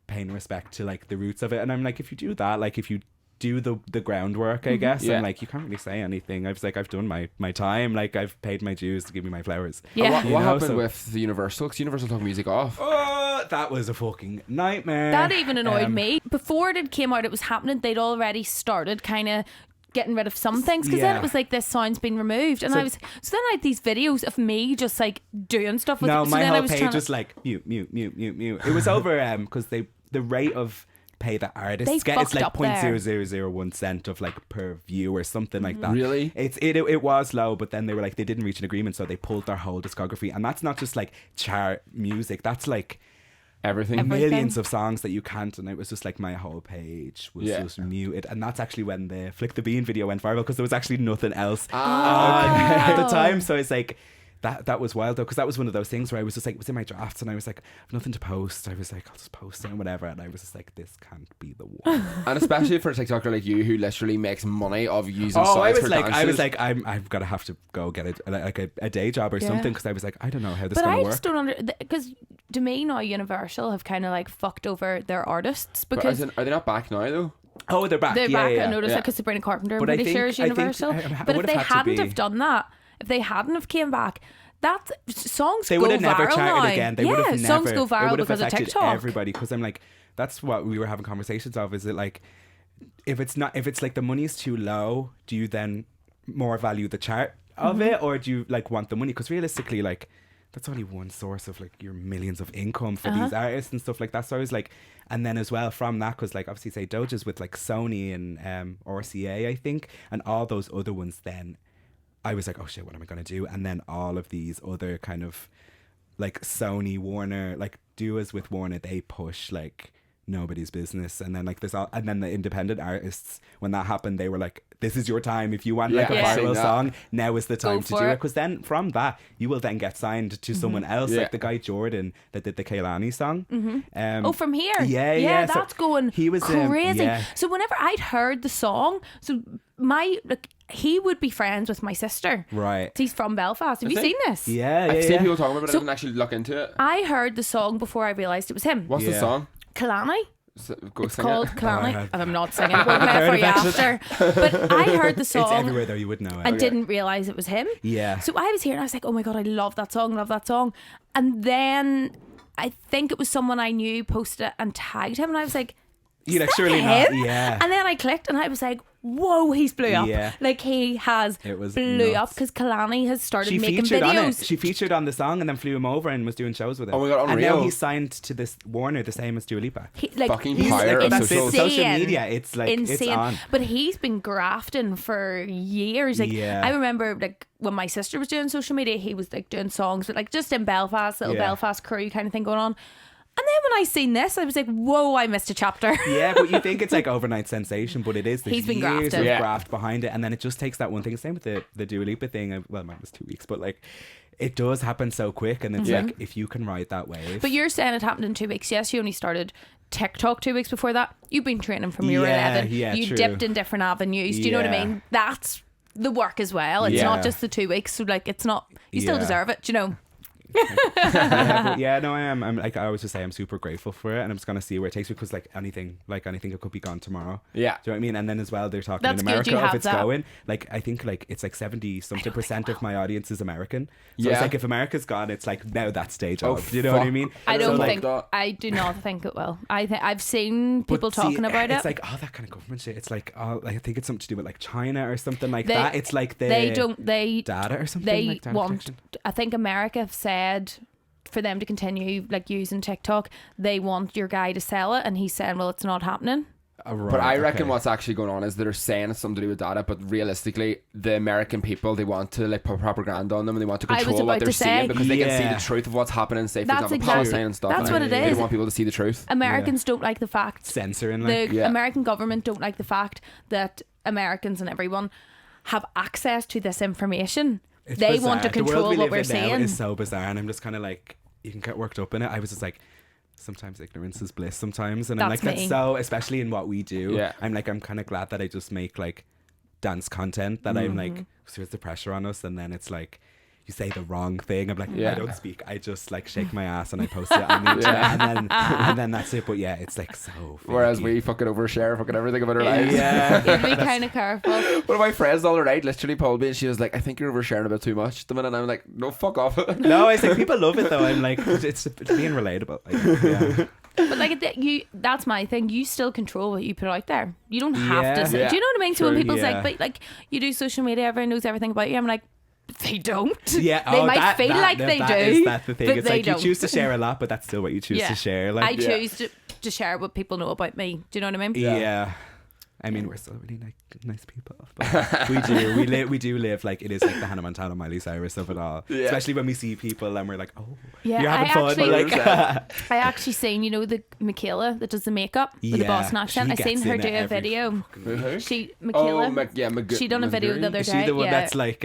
S3: paying respect to like the roots of it. And I'm like, if you do that, like if you do the groundwork, I guess,
S1: Yeah.
S3: and like you can't really say anything. I was like, I've done my time, like I've paid my dues to give me my flowers.
S1: And
S2: Yeah.
S1: what
S3: You know,
S1: happened
S3: so-
S1: with the Universal? Because Universal took music off.
S3: Oh, that was a fucking nightmare.
S2: That even annoyed
S3: Um,
S2: me. Before it came out, it was happening. They'd already started kind of getting rid of some things, because then
S3: Yeah.
S2: it was like, this sound's been removed, and
S3: So-
S2: then I had these videos of me just like doing stuff with
S3: No,
S2: it. So
S3: my
S2: then I
S3: whole
S2: was
S3: page
S2: trying to-
S3: was like mute. It was over because the rate of pay that artists
S2: They
S3: get is
S2: fucked
S3: like
S2: up there.
S3: 0.0001 cent of like per view or something like that.
S1: Really?
S3: It was low, but then they were like, they didn't reach an agreement, so they pulled their whole discography, and that's not just like chart music. That's like
S1: Everything.
S2: Everything.
S3: millions of songs that you can't, and it was just like my whole page was
S1: Yeah.
S3: just muted. And that's actually when the Flick the Bean video went viral, because there was actually nothing else
S1: Ah,
S3: at the time. So it's like that was wild though, because that was one of those things where I was just like, it was in my drafts, and I was like, I've nothing to post. I was like, I'll just post it and whatever, and I was just like, this can't be the one.
S1: And especially for a TikToker like you who literally makes money of using
S3: Oh,
S1: songs
S3: I was
S1: for
S3: like,
S1: dances.
S3: I've got to have to go get a day job or
S2: Yeah.
S3: something, because I was like, I don't know how this
S2: But
S3: is
S2: I
S3: gonna
S2: just
S3: work.
S2: don't because to me now Universal have kind of like fucked over their artists,
S1: But
S2: because
S1: are they not back now though?
S3: Oh, they're back.
S2: they're
S3: yeah,
S2: back.
S3: yeah.
S2: I noticed
S1: Yeah.
S2: that because Sabrina Carpenter, I'm
S3: But I
S2: pretty sure
S3: think-
S2: is Universal.
S3: it
S2: But if
S3: would
S2: they
S3: have had to
S2: hadn't
S3: be.
S2: have done that, if they hadn't have came back, that songs
S3: They
S2: go
S3: would have never
S2: viral
S3: charted
S2: now.
S3: again. They
S2: yeah,
S3: would have never.
S2: songs go
S3: it
S2: viral
S3: would have
S2: because of
S3: affected
S2: TikTok.
S3: everybody. Because I'm like, that's what we were having conversations of. Is it like, if it's like the money is too low, do you then more value the chart of it, or do you like want the money? Because realistically, like, that's only one source of like your millions of income for these artists and stuff like that. So I was like, and then as well from that, because like obviously say Doja's with like Sony and RCA, I think, and all those other ones, then I was like, oh shit, what am I gonna do? And then all of these other kind of like Sony, Warner, like duos with Warner, they push like nobody's business. And then like and then the independent artists, when that happened, they were like, this is your time. If you want like
S1: Yeah,
S3: a
S1: I've seen
S3: viral
S1: that.
S3: song, now is the time to
S2: for
S3: do
S2: it.
S3: it. Because then from that, you will then get signed to someone else,
S1: Yeah.
S3: like the guy Jordan that did the Kehlani song.
S2: Oh, from here?
S3: Yeah. So
S2: that's going
S3: he was
S2: crazy.
S3: yeah.
S2: So whenever I'd heard the song, so my like he would be friends with my sister.
S3: Right.
S2: He's from Belfast. Have
S1: Is
S2: you
S1: he?
S2: seen this?
S3: Yeah,
S1: I've seen
S3: yeah.
S1: people talking about it, but
S2: So-
S1: I didn't actually look into it.
S2: I heard the song before I realised it was him.
S1: What's the
S3: Yeah.
S1: song?
S2: Kalani.
S1: Go
S2: It's
S1: sing
S2: called
S1: it.
S2: Kalani.
S3: Oh, I have-
S2: I'm not singing. We'll play it for you after. But I heard the
S3: It's
S2: song
S3: everywhere though, you would know it.
S2: and didn't realise it was him.
S3: Yeah.
S2: So I was here and I was like, oh my God, I love that song, love that song. And then I think it was someone I knew posted it and tagged him. And I was like,
S3: You're like,
S2: "Is that
S3: surely
S2: him?"
S3: not. Yeah.
S2: And then I clicked and I was like, whoa, he's blew up.
S3: Yeah.
S2: Like he has
S3: It was
S2: blew
S3: nuts.
S2: up because Kalani has started
S3: She
S2: making
S3: featured on it.
S2: videos.
S3: She featured on the song and then flew him over and was doing shows with him.
S1: Oh my God,
S3: And now
S1: unreal.
S3: he's signed to this Warner, the same as Dua Lipa.
S2: He, like,
S1: Fucking
S2: he's
S1: power of
S3: That's
S1: social-
S3: it. Social media. It's like
S2: insane.
S3: it's on.
S2: But he's been grafting for years. Like
S3: Yeah.
S2: I remember, like when my sister was doing social media, he was like doing songs, but like just in Belfast, little
S3: Yeah.
S2: Belfast crew kind of thing going on. And then when I seen this, I was like, whoa, I missed a chapter.
S3: Yeah, but you think it's like overnight sensation, but it is. There's
S2: He's been
S3: years
S2: grafted.
S3: of
S1: Yeah.
S3: graft behind it, and then it just takes that one thing. Same with the Dua Lipa thing. Well, mine was 2 weeks, but like it does happen so quick, and it's
S1: Yeah.
S3: like if you can ride that wave.
S2: But you're saying it happened in 2 weeks. Yes, you only started TikTok 2 weeks before that. You've been training from you were
S3: Yeah,
S2: 11.
S3: yeah,
S2: you
S3: true.
S2: dipped in different avenues. Do you know what I
S3: Yeah.
S2: mean? That's the work as well. It's
S3: Yeah.
S2: not just the 2 weeks. So like, it's not. You still
S3: Yeah.
S2: deserve it. Do you know?
S3: Yeah, no, I am. I'm like I always just say, I'm super grateful for it, and I'm just gonna see where it takes me because like anything, it could be gone tomorrow.
S1: Yeah.
S3: Do you know what I mean? And then as well, they're talking
S2: That's
S3: in
S2: good
S3: America
S2: you
S3: if
S2: have
S3: it's
S2: that.
S3: going. Like I think like it's like 70-something% of my audience is American. So
S1: Yeah.
S3: it's like if America's gone, it's like now that stage
S1: Oh,
S3: off. Do you know what I
S1: fuck.
S3: mean?
S2: I
S1: So,
S2: don't
S1: like,
S2: think.
S1: that-
S2: I do not think it will. I've seen
S3: But
S2: people
S3: see,
S2: talking about
S3: it's
S2: it.
S3: like that kind of government shit. It's like like, I think it's something to do with like China or something like
S2: They-
S3: that. It's like
S2: they don't. They
S3: data or something.
S2: they
S3: like data
S2: want.
S3: protection.
S2: I think America have said for them to continue like using TikTok, they want your guy to sell it, and he's saying, well, it's not happening.
S3: Oh, right,
S1: But I reckon
S3: okay.
S1: what's actually going on is they're saying it's something to do with data, but realistically, the American people, they want to like put propaganda on them and they want to
S2: I was
S1: control what
S2: about
S1: they're
S2: to say-
S1: seeing because they can see
S3: Yeah.
S1: the truth of what's happening, say, for
S2: That's
S1: example,
S2: exactly-
S1: Palestine and stuff.
S2: that's
S1: and
S2: what it
S1: They
S2: is.
S1: don't want people to see the truth.
S2: Americans don't like the fact
S3: censoring
S2: the
S3: like.
S1: Yeah.
S2: American government don't like the fact that Americans and everyone have access to this information.
S3: It's
S2: They
S3: bizarre.
S2: want to
S3: The world
S2: control
S3: we
S2: what
S3: live
S2: we're
S3: in now
S2: saying.
S3: is so bizarre, and I'm just kind of like, you can get worked up in it. I was just like, sometimes ignorance is bliss sometimes, and I'm
S2: That's
S3: like,
S2: me.
S3: that's so, especially in what we do.
S1: Yeah.
S3: I'm like, I'm kind of glad that I just make like dance content that I'm
S2: Mm-hmm.
S3: like, so there's the pressure on us, and then it's like you say the wrong thing. I'm like,
S1: Yeah.
S3: I don't speak. I just like shake my ass and I post it on the internet, and then that's it. But yeah, it's like so.
S1: Whereas
S3: finicky.
S1: we fucking overshare fucking everything about our lives.
S3: Yeah.
S2: You'd be kind of careful.
S1: One of my friends the other night literally told me, and she was like, I think you're oversharing a bit too much at the minute. And I'm like, no, fuck off.
S3: No, it's like people love it though. I'm like, it's being relatable. Like, yeah.
S2: But like that's my thing. You still control what you put out there. You don't have
S3: Yeah.
S2: to say.
S1: Yeah.
S2: Do you know what I mean? So when
S3: True,
S2: people
S3: yeah.
S2: say, but like you do social media, everyone knows everything about you. I'm like, they don't.
S3: Yeah,
S2: They might feel like they do,
S3: That's the thing.
S2: but
S3: It's
S2: they
S3: like
S2: don't.
S3: you choose to share a lot, but that's still what you choose
S2: Yeah.
S3: to share.
S2: I
S3: Like,
S2: choose to share what people know about me. Do you know what I mean?
S3: yeah. I mean, we're still really like nice people. But we do live like it is like the Hannah Montana, Miley Cyrus of it all.
S1: Yeah.
S3: Especially when we see people and we're like, oh,
S2: Yeah,
S3: you're having
S2: I
S3: fun.
S2: actually-
S3: But like,
S2: I actually seen, you know, the Michaela that does the makeup with the
S3: Yeah,
S2: Boston accent.
S3: she
S2: I seen
S3: gets
S2: her
S3: in
S2: do
S3: it
S2: a
S3: every
S2: video.
S1: Who?
S2: She Michaela. She done a video the other
S3: is
S2: day.
S3: she the one
S2: yeah.
S3: that's like,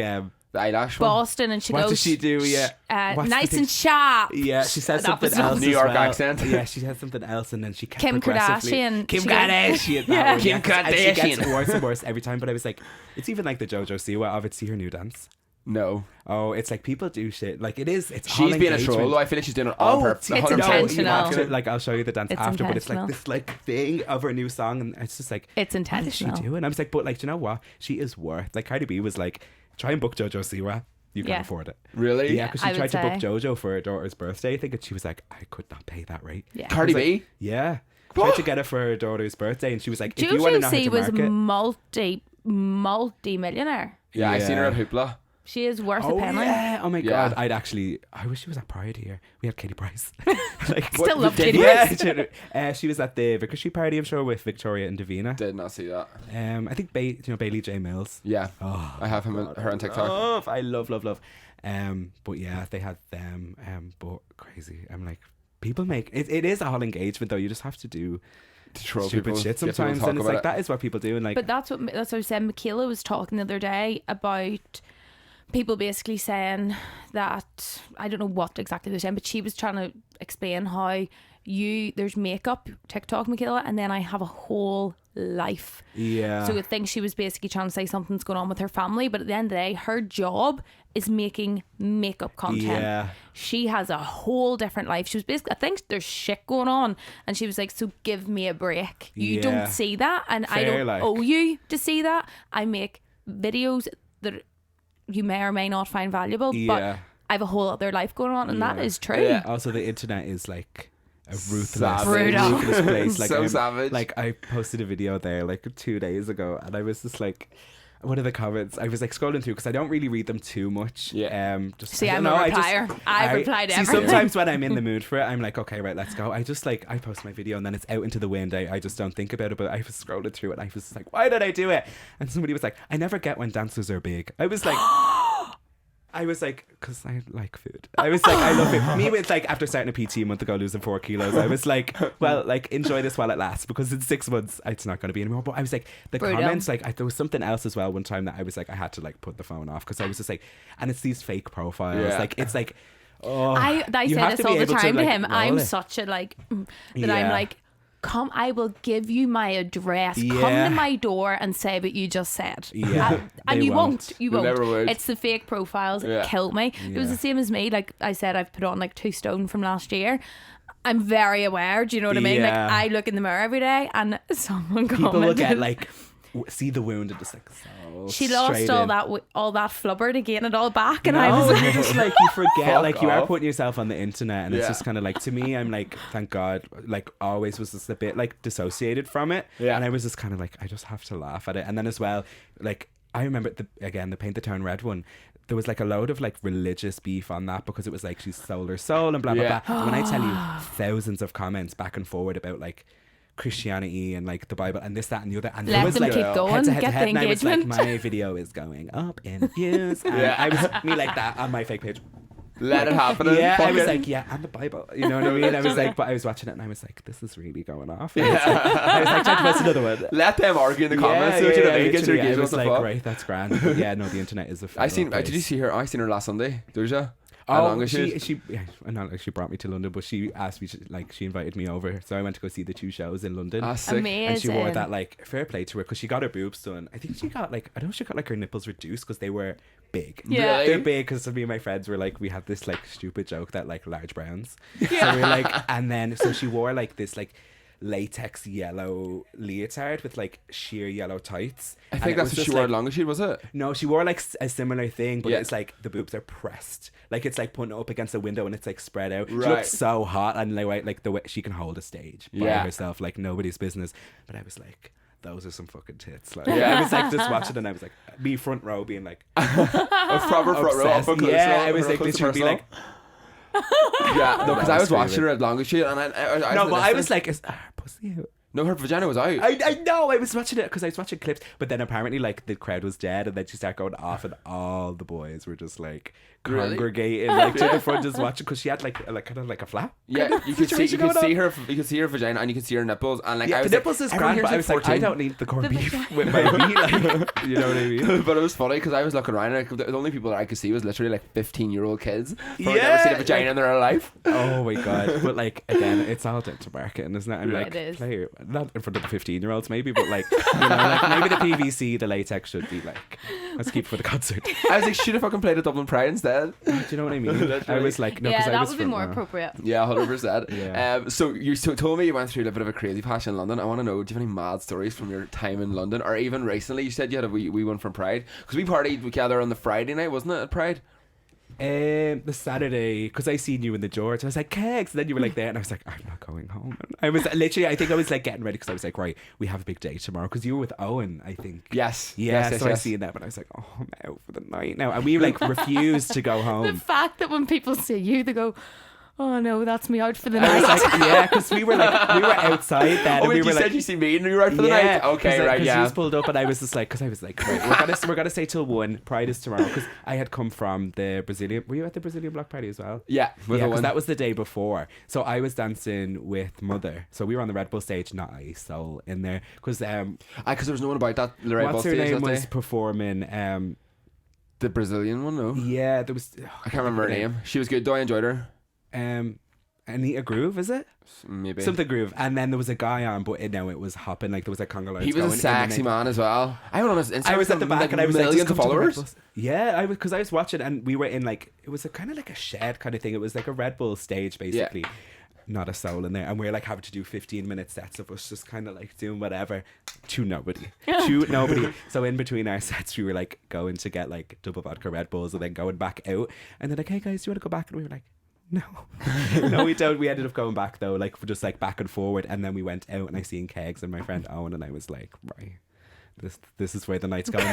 S1: The eyelash one?
S2: Boston, and she
S3: what
S2: goes.
S3: does she do? Yeah. What's the
S2: Nice
S3: thing?
S2: and sharp.
S3: Yeah, she says
S2: That
S3: something
S2: was
S3: else.
S1: New
S3: as
S1: York
S3: well.
S1: accent.
S3: Yeah, she says something else, and then she kept
S2: Kim
S3: progressively-
S2: Kardashian.
S3: Kim
S2: She goes-
S3: Kardashian. that
S2: Yeah.
S3: one,
S1: Kim
S3: And she gets
S1: Kardashian.
S3: worse and worse every time. But I was like, it's even like the JoJo Siwa of it. See her new dance.
S1: No.
S3: Oh, it's like people do shit. Like it is. It's all
S1: She's being a
S3: engagement.
S1: troll, though. I feel like she's doing it on purpose.
S3: it's
S1: 100%.
S2: intentional.
S3: You have to, like I'll show you the dance
S2: It's
S3: after, but it's like
S2: intentional.
S3: this like thing of her new song, and it's just like
S2: It's
S3: what is she
S2: intentional.
S3: doing? I was like, but like, do you know what? She is worth. Like Cardi B was like, try and book JoJo Siwa. You can
S2: Yeah.
S3: afford it.
S1: Really?
S3: Yeah, because
S2: I
S3: she
S2: would
S3: tried to book
S2: say.
S3: JoJo for her daughter's birthday, I think, and she was like, I could not pay that rate.
S2: Yeah.
S1: Cardi
S3: I was
S1: B?
S3: like, yeah.
S1: What?
S3: Tried to get it for her daughter's birthday, and she was like, if you want to know how
S2: JoJo
S3: to
S2: was
S3: market.
S2: multi-millionaire.
S1: Yeah, I seen her
S3: Yeah.
S1: at Hoopla.
S2: She is worth a
S3: Oh
S2: penny.
S3: yeah! Oh my
S1: Yeah.
S3: god! I wish she was at Pride here. We had Katie Price. Like,
S2: Still love
S1: did
S2: Katie
S1: you?
S2: Price.
S3: yeah, she was at the Vicar Street party, I'm sure, with Victoria and Davina.
S1: Did not see that.
S3: I think Bailey J Mills.
S1: Yeah.
S3: Oh,
S1: I have her on TikTok.
S3: I love. But yeah, they had them. But crazy. I'm like, people make it. It is a whole engagement though. You just have to do
S1: To troll
S3: stupid
S1: people,
S3: shit
S1: get people to
S3: sometimes,
S1: talk
S3: and it's
S1: about
S3: like
S1: it.
S3: that is what people do. And like,
S2: But that's what I was saying. Michaela was talking the other day about people basically saying that, I don't know what exactly they're saying, but she was trying to explain how there's makeup, TikTok, Michaela, and then I have a whole life.
S3: Yeah.
S2: So I think she was basically trying to say something's going on with her family, but at the end of the day, her job is making makeup content.
S3: Yeah.
S2: She has a whole different life. She was basically, I think there's shit going on, and she was like, so give me a break. You
S3: Yeah.
S2: don't see that, and I
S3: Fair,
S2: don't
S3: like.
S2: owe you to see that. I make videos that you may or may not find valuable,
S3: Yeah.
S2: but I have a whole other life going on, and that
S3: Yeah.
S2: is true.
S1: Yeah.
S3: Also, the internet is like a ruthless,
S1: Savage.
S2: Brutal.
S3: ruthless place. Like,
S1: So savage.
S3: Like, I posted a video there like 2 days ago, and I was just like, one of the comments, I was like scrolling through because I don't really read them too much.
S1: Yeah.
S3: Just
S2: See,
S3: I
S2: I'm
S3: don't
S2: a
S3: know,
S2: replier. I reply to
S3: see,
S2: everything.
S3: sometimes when I'm in the mood for it, I'm like, okay, right, let's go. I just like, I post my video and then it's out into the wind. I just don't think about it. But I was scrolling through it and I was like, why did I do it? And somebody was like, I never get when dancers are big. I was like, because I like food. I was like, I love it. Me, it's like after starting a PT a month ago, losing 4 kilos, I was like, well, like enjoy this while it lasts, because in 6 months it's not going to be anymore. But I was like, the
S2: Brutal.
S3: comments, like there was something else as well one time that I was like, I had to like put the phone off because I was just like, and it's these fake profiles,
S1: Yeah.
S3: like it's like, oh,
S2: I
S3: you
S2: say
S3: have
S2: this
S3: to be
S2: all the
S3: able
S2: time to
S3: like,
S2: him.
S3: roll
S2: I'm
S3: it.
S2: such a like that. I'm
S3: Yeah.
S2: like, come, I will give you my address. Come
S3: Yeah.
S2: to my door and say what you just said.
S3: Yeah,
S2: And
S3: they
S2: you won't. You
S1: They
S2: won't.
S1: never would.
S2: It's the fake profiles
S1: Yeah.
S2: that kill me. It was
S3: Yeah.
S2: the same as me. Like I said, I've put on like 2 stone from last year. I'm very aware. Do you know what I mean?
S3: Yeah.
S2: Like I look in the mirror every day, and someone
S3: People will
S2: commented,
S3: get like see the wound and just like so
S2: she lost
S3: straight
S2: all
S3: in.
S2: that all that flubber to gain it all back, and
S3: No,
S2: I was
S3: and
S2: like,
S3: you're just like, you forget,
S1: Fuck
S3: like you are
S1: off.
S3: putting yourself on the internet, and it's
S1: Yeah.
S3: just kind of like, to me, I'm like, thank God, like always was just a bit like dissociated from it,
S1: Yeah.
S3: and I was just kind of like, I just have to laugh at it. And then as well, like I remember the Paint the Town Red one. There was like a load of like religious beef on that because it was like she sold her soul and blah blah
S1: Yeah.
S3: blah. And when I tell you thousands of comments back and forward about like Christianity and like the Bible and this, that, and the other, and there
S2: let
S3: was
S2: them
S3: like
S2: keep going,
S3: head to head
S2: get
S3: to
S2: the
S3: head, and I was like,
S2: engagement.
S3: my video is going up in views, and
S1: Yeah.
S3: I was me like that on my fake page.
S1: Let it happen.
S3: Yeah, I
S1: Fuck
S3: was
S1: it.
S3: like, yeah, and the Bible, you know what I mean? I was like, but I was watching it and I was like, this is really going off. I was like, trying to post another one.
S1: Let them argue in the comments. Do you know what I mean? Get your
S3: literally, I
S1: engagement.
S3: was
S1: What the
S3: like,
S1: fuck?
S3: right, that's grand. But yeah, no, the internet is a
S1: I seen.
S3: place.
S1: Did you see her? I seen her last Sunday. Doja. How long
S3: Oh,
S1: is
S3: she not like she brought me to London, but she asked me to, like, she invited me over, so I went to go see the 2 shows in London.
S1: Ah, sick.
S2: amazing.
S3: And she wore that, like, fair play to her, because she got her boobs done. I think she got like, I don't know, she got like her nipples reduced because they were big.
S2: Yeah.
S1: Really?
S3: They're big because me and my friends were like, we had this like stupid joke that like large browns. So we were like, and then so she wore like this like latex yellow leotard with like sheer yellow tights.
S1: I
S3: And
S1: think
S3: it
S1: that's
S3: was
S1: what she
S3: just,
S1: wore
S3: like,
S1: at Longitude, was it?
S3: no, she wore like a similar thing, but
S1: Yeah.
S3: it's like the boobs are pressed. Like it's like putting it up against a window and it's like spread out. She
S1: Right.
S3: looks so hot, and like the way she can hold a stage by
S1: Yeah.
S3: herself, like nobody's business. But I was like, those are some fucking tits. Like,
S1: Yeah.
S3: I was like just watching, and I was like, me front row being like,
S1: A proper front row.
S3: obsessed.
S1: Up and close,
S3: Yeah,
S1: up
S3: I was
S1: and
S3: like
S1: close to
S3: literally be
S1: personal.
S3: like,
S1: Yeah, no, because I was watching
S3: screaming.
S1: her at Longitude, and I
S3: no,
S1: was
S3: but I
S1: listening.
S3: was like, is her pussy out?
S1: No, her vagina was out.
S3: I know, I was watching it because I was watching clips, but then apparently like the crowd was dead, and then she started going off, and all the boys were just like
S1: Really?
S3: congregating like to the front just watching, because she had like kind of like a flap.
S1: Yeah,
S3: kind of
S1: you could see
S3: situation going on.
S1: you could see her vagina, and you could see her nipples, and like
S3: Yeah,
S1: I
S3: the
S1: was
S3: nipples
S1: like,
S3: is
S1: everyone
S3: grand, but I
S1: here's
S3: was like, I
S1: 14.
S3: don't need the corned beef with my meat, like, you know what I mean?
S1: But it was funny because I was looking around, and like, the only people that I could see was literally like 15-year-old kids. Probably never
S3: Yeah,
S1: seen a vagina
S3: like-
S1: in their life.
S3: Oh my god! But like again, it's all down to marketing, isn't it? I'm
S1: Yeah,
S3: like,
S2: it is.
S3: play not in front of the 15-year-olds maybe, but like, you know, like maybe the PVC, the latex should be like, let's keep it for the concert.
S1: I was like, should have fucking played at Dublin Pride instead.
S3: Do you know what I mean? I
S1: Literally.
S3: was like, no,
S2: yeah,
S3: because I
S2: that
S3: was
S2: would be
S3: front
S2: more
S3: row.
S2: appropriate.
S1: Yeah, 100%.
S3: Yeah.
S1: So you told me you went through a bit of a crazy patch in London. I want to know, do you have any mad stories from your time in London, or even recently? You said you had a wee one from Pride, because we partied together on the Friday night, wasn't it, at Pride?
S3: The Saturday, because I seen you in the George, I was like, kegs, and then you were like there, and I was like, I'm not going home. And I was literally, I think I was like getting ready, because I was like, right, we have a big day tomorrow, because you were with Owen, I think.
S1: Yes.
S3: Yeah,
S1: Yes,
S3: so I
S1: yes.
S3: seen that, but I was like, oh, I'm out for the night now, and we like refused to go
S2: The
S3: home.
S2: fact that when people see you, they go, "Oh no, that's me out for the
S3: I was
S2: night."
S3: like, yeah, because we were outside then,
S1: Oh,
S3: and
S1: wait,
S3: we
S1: you
S3: were
S1: said
S3: like,
S1: you see me and you were out for the night? Okay, right,
S3: Because
S1: yeah.
S3: you just pulled up, and I was just like, because I was like, right, we're gonna stay till 1. Pride is tomorrow, because I had come from the Brazilian. Were you at the Brazilian block party as well?
S1: Yeah, with
S3: Yeah,
S1: the
S3: because
S1: one.
S3: that was the day before. So I was dancing with Mother. So we were on the Red Bull stage, not a soul in there, because
S1: Because there was no one about that. The Red Bull
S3: what's her
S1: stage
S3: name
S1: that
S3: was
S1: day.
S3: performing.
S1: The Brazilian one, no.
S3: Yeah, there was.
S1: I can't remember her name. She was good though, I enjoyed her.
S3: Anita Groove, is it?
S1: Maybe.
S3: Something Groove. And then there was a guy on, but it was hopping. Like, there was like conga lines
S1: He was a
S3: going,
S1: sexy man as well. I went on his Instagram.
S3: I was at the back
S1: like
S3: and I was like,
S1: millions
S3: just
S1: of
S3: come to the Red
S1: followers.
S3: Bulls. Yeah, because I was watching and we were in like, it was a kind of like a shed kind of thing. It was like a Red Bull stage basically. Not a soul in there. And we were like having to do 15-minute sets of us just kind of like doing whatever to nobody. So in between our sets, we were like going to get like double vodka Red Bulls and then going back out. And they're like, hey guys, do you want to go back? And we were like, no. No, we don't. We ended up going back though, like just like back and forward. And then we went out and I seen Kegs and my friend Owen and I was like, right. This is where the night's going.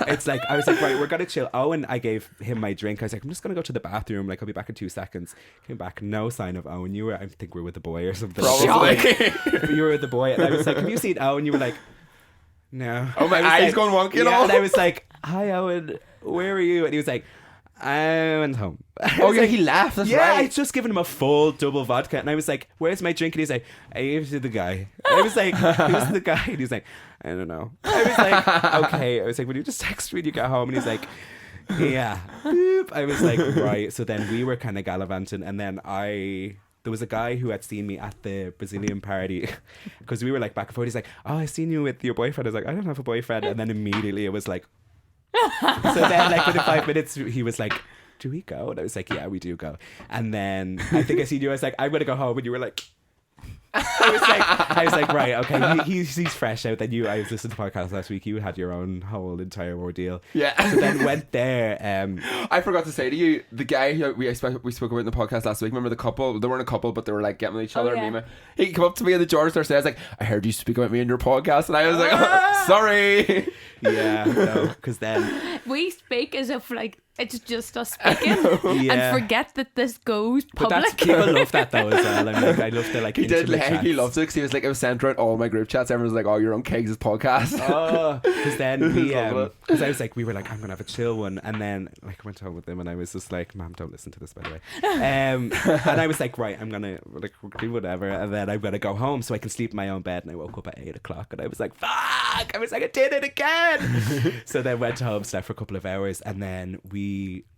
S3: It's like, I was like, right, we're gonna chill. Owen, I gave him my drink. I was like, I'm just gonna go to the bathroom. Like, I'll be back in 2 seconds. Came back, no sign of Owen. I think we were with the boy or something.
S1: Probably.
S3: You were with the boy, and I was like, have you seen Owen? You were like, no.
S1: Oh, my eyes going wonky and all.
S3: And I was like, hi Owen, where are you? And he was like, I went home.
S1: Oh yeah, he laughed. That's
S3: yeah,
S1: right.
S3: I'd just given him a full double vodka, and I was like, "Where's my drink?" And he's like, "I gave it to the guy." And I was like, "Who's the guy?" And he's like, "I don't know." I was like, "Okay." I was like, "Will you just text me when you get home?" And he's like, "Yeah." Boop. I was like, "Right." So then we were kind of gallivanting, and then there was a guy who had seen me at the Brazilian party because we were like back and forth. He's like, "Oh, I seen you with your boyfriend." I was like, "I don't have a boyfriend," and then immediately it was like. So then, like within 5 minutes, he was like, "Do we go?" And I was like, "Yeah, we do go." And then I think I seen you. I was like, "I'm gonna go home," and you were like, I was like, right, okay, he's fresh out. Then I was listening to the podcast last week. You had your own whole entire ordeal.
S1: Yeah.
S3: So then went there.
S1: I forgot to say to you, the guy who we spoke about in the podcast last week. Remember the couple? They weren't a couple, but they were like getting with each other.
S2: yeah.
S1: Mima. He came up to me in the George Thursday. I was like, I heard you speak about me in your podcast, and I was like, oh, sorry.
S3: Yeah, no, because then
S2: We speak as if like it's just us speaking
S3: Yeah.
S2: and forget that this goes
S3: but
S2: public.
S3: people love that though as well. I mean, like, I love the like
S1: He did.
S3: intimate
S1: Like, he
S3: chats.
S1: loved it because he was like, it was sent around all my group chats. Everyone was like, "Oh, you're on Kegs' podcast."
S3: Oh, because then we,
S1: Love it.
S3: because I was like, we were like, I'm gonna have a chill one, and then like I went home with him, and I was just like, Mom, don't listen to this, by the way. And I was like, right, I'm gonna like do whatever, and then I'm gonna go home so I can sleep in my own bed. And I woke up at 8 o'clock, and I was like, fuck! I was like, I did it again. So then went home, slept for a couple of hours, and then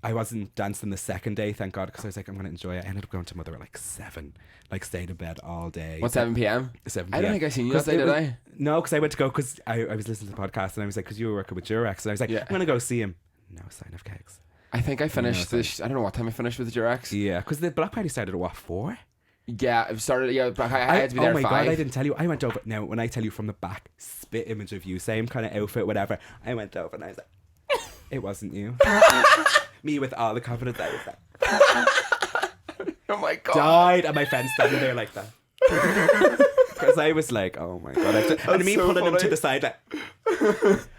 S3: I wasn't dancing the second day, thank God, because I was like, I'm gonna enjoy it. I ended up going to Mother at like 7, like stayed in bed all day.
S1: What, 7 p.m?
S3: 7
S1: I don't think I seen you that day, did I?
S3: No, because I went to go because I was listening to the podcast and I was like, because you were working with Durex, and I was like,
S1: Yeah.
S3: I'm gonna go see him. No sign of Kegs.
S1: I think I finished
S3: No,
S1: this. I don't know what time I finished with the Durex.
S3: Yeah, because the block party started at what, 4?
S1: Yeah, it started. Yeah, but I had to be there
S3: oh my
S1: at 5.
S3: God, I didn't tell you. I went over. Now, when I tell you from the back, spit image of you, same kind of outfit, whatever. I went over and I was like, it wasn't you. Me with all the confidence. I was like,
S1: Oh my God.
S3: died, and my friend standing there like that. Because I was like, oh my God. And me
S1: so
S3: pulling him
S1: funny.
S3: to the side like,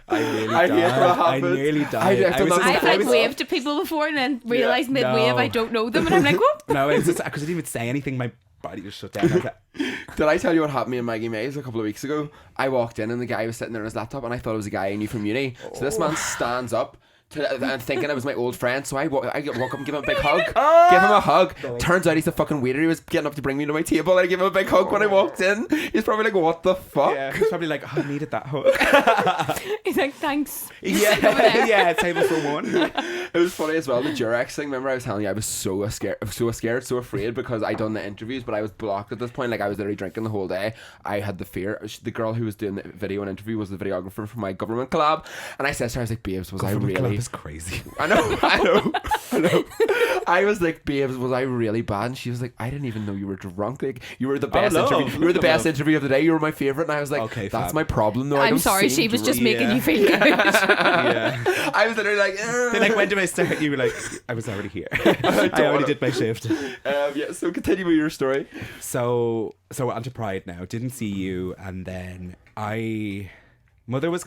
S3: I nearly
S1: I
S3: died.
S1: hate what
S3: I
S1: happens.
S3: nearly died.
S1: I've done that
S2: I've
S1: I
S2: like
S1: was-
S2: waved to people before and then realised mid-wave
S3: No.
S2: I don't know them and I'm like, whoop.
S3: No, it's just because I didn't even say anything. My body just shut down. I was like,
S1: Did I tell you what happened to me and Maggie Mays a couple of weeks ago? I walked in and the guy was sitting there on his laptop and I thought it was a guy I knew from uni. So this man stands up and thinking it was my old friend. So I walk up and give him a big hug. Give him a hug. Turns out he's a fucking waiter. He was getting up to bring me to my table. I gave him a big hug when I walked in. He's probably like, what the fuck?
S3: yeah, he's probably like, oh, I needed that hug.
S2: He's like, thanks.
S3: Yeah, yeah, table for one.
S1: It was funny as well, the Durex thing. Remember I was telling you I was so scared, so afraid because I done the interviews, but I was blocked at this point. Like I was literally drinking the whole day. I had the fear. The girl who was doing the video and interview was the videographer for my government collab, and I said to her, I was like, babes, was I
S3: Government
S1: really?
S3: club is crazy.
S1: I know. I was like, babes, was I really bad? And she was like, I didn't even know you were drunk. Like you were the best
S3: love.
S1: interview. You were the best interview of the day. You were my favorite, and I was like,
S3: Okay,
S1: that's
S3: fab.
S1: my problem. though. I
S2: I'm
S1: don't
S2: sorry,
S1: seem
S2: she was just
S1: drunk."
S2: making
S3: Yeah.
S2: you feel good.
S3: Yeah.
S1: I was literally like,
S3: They're like, when do I start? You were like, I was already here. I already did my shift.
S1: yeah. So continue with your story.
S3: So onto Pride now. Didn't see you, and then Mother was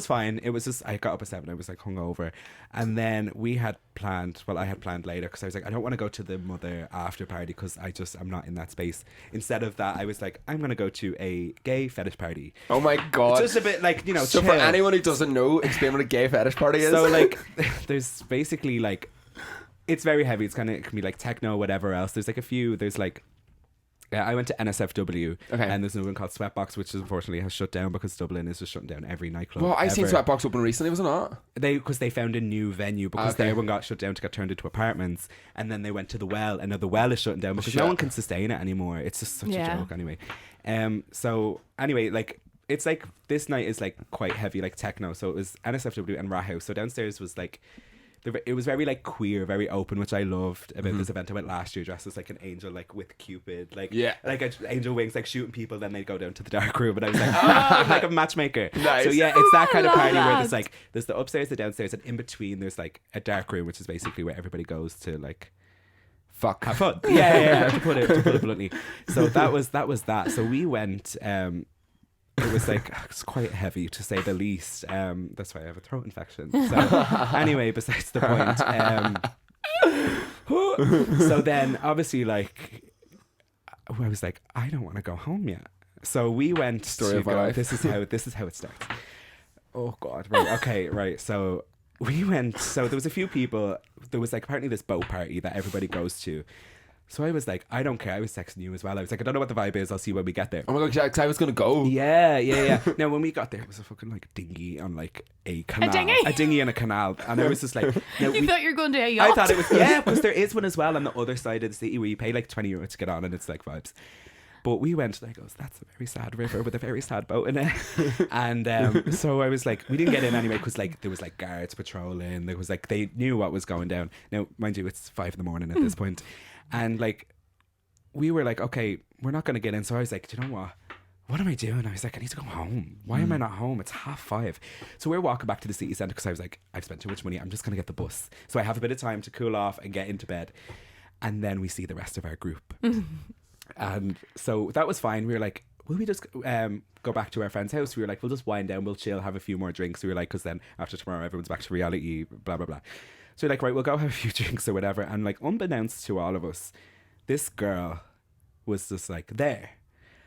S3: fine. It was just I got up at 7. I was like hungover, and then we had planned. Well, I had planned later because I was like, I don't want to go to the Mother after party because I'm not in that space. Instead of that, I was like, I'm gonna go to a gay fetish party.
S1: Oh my God.
S3: Just a bit like
S1: So
S3: chill.
S1: for anyone who doesn't know, explain what a gay fetish party is.
S3: So like, there's basically like, it's very heavy. It can be like techno, whatever else. There's like a few. There's like Yeah, I went to NSFW,
S1: Okay.
S3: and there's another one called Sweatbox, which unfortunately has shut down because Dublin is just shutting down every nightclub.
S1: Well, I seen
S3: ever.
S1: Sweatbox open recently, was it not?
S3: Because they found a new venue because
S1: Okay.
S3: their one got shut down to get turned into apartments, and then they went to the Well, and now the Well is shutting down because no one can sustain it anymore. It's just such a joke anyway. So anyway, like it's like this night is like quite heavy, like techno. So it was NSFW and Rat House. So downstairs was like. It was very like queer, very open, which I loved about this event. I went last year dressed as like an angel, like with Cupid, like like angel wings, like shooting people. Then they go down to the dark room, and I was like, oh, like a matchmaker.
S1: Nice.
S3: So yeah, it's that kind of party where
S2: that.
S3: there's the upstairs, the downstairs, and in between there's like a dark room, which is basically where everybody goes to like
S1: Fuck.
S3: have fun. Yeah. To put it bluntly. So that was that. So we went. It was like it's quite heavy to say the least. That's why I have a throat infection. So anyway, besides the point. So then obviously like I was like, I don't want to go home yet. So we went
S1: Story
S3: to
S1: of my
S3: go,
S1: life.
S3: this is how it starts. Oh God, right. Okay, right. So we went, so there was a few people, there was like apparently this boat party that everybody goes to. So I was like, I don't care. I was texting you as well. I was like, I don't know what the vibe is. I'll see when we get there.
S1: Oh my god, Jack, I was gonna go.
S3: Yeah. Now when we got there, it was a fucking like dinghy on like a canal. A dinghy and a canal. And I was just like,
S2: You thought you were going to a yacht?
S3: I thought it was, because there is one as well on the other side of the city where you pay like €20 to get on and it's like vibes. But we went and I goes, that's a very sad river with a very sad boat in it. And so I was like, we didn't get in anyway because like there was like guards patrolling. There was like, they knew what was going down. Now, mind you, it's 5 a.m. at this point. And like, we were like, okay, we're not going to get in. So I was like, do you know what am I doing? I was like, I need to go home. Why am I not home? It's 5:30. So we're walking back to the city centre because I was like, I've spent too much money. I'm just going to get the bus. So I have a bit of time to cool off and get into bed. And then we see the rest of our group. And so that was fine. We were like, will we just go back to our friend's house? We were like, we'll just wind down, we'll chill, have a few more drinks. We were like, because then after tomorrow, everyone's back to reality, blah, blah, blah. So we're like, right, we'll go have a few drinks or whatever. And like, unbeknownst to all of us, this girl was just like there.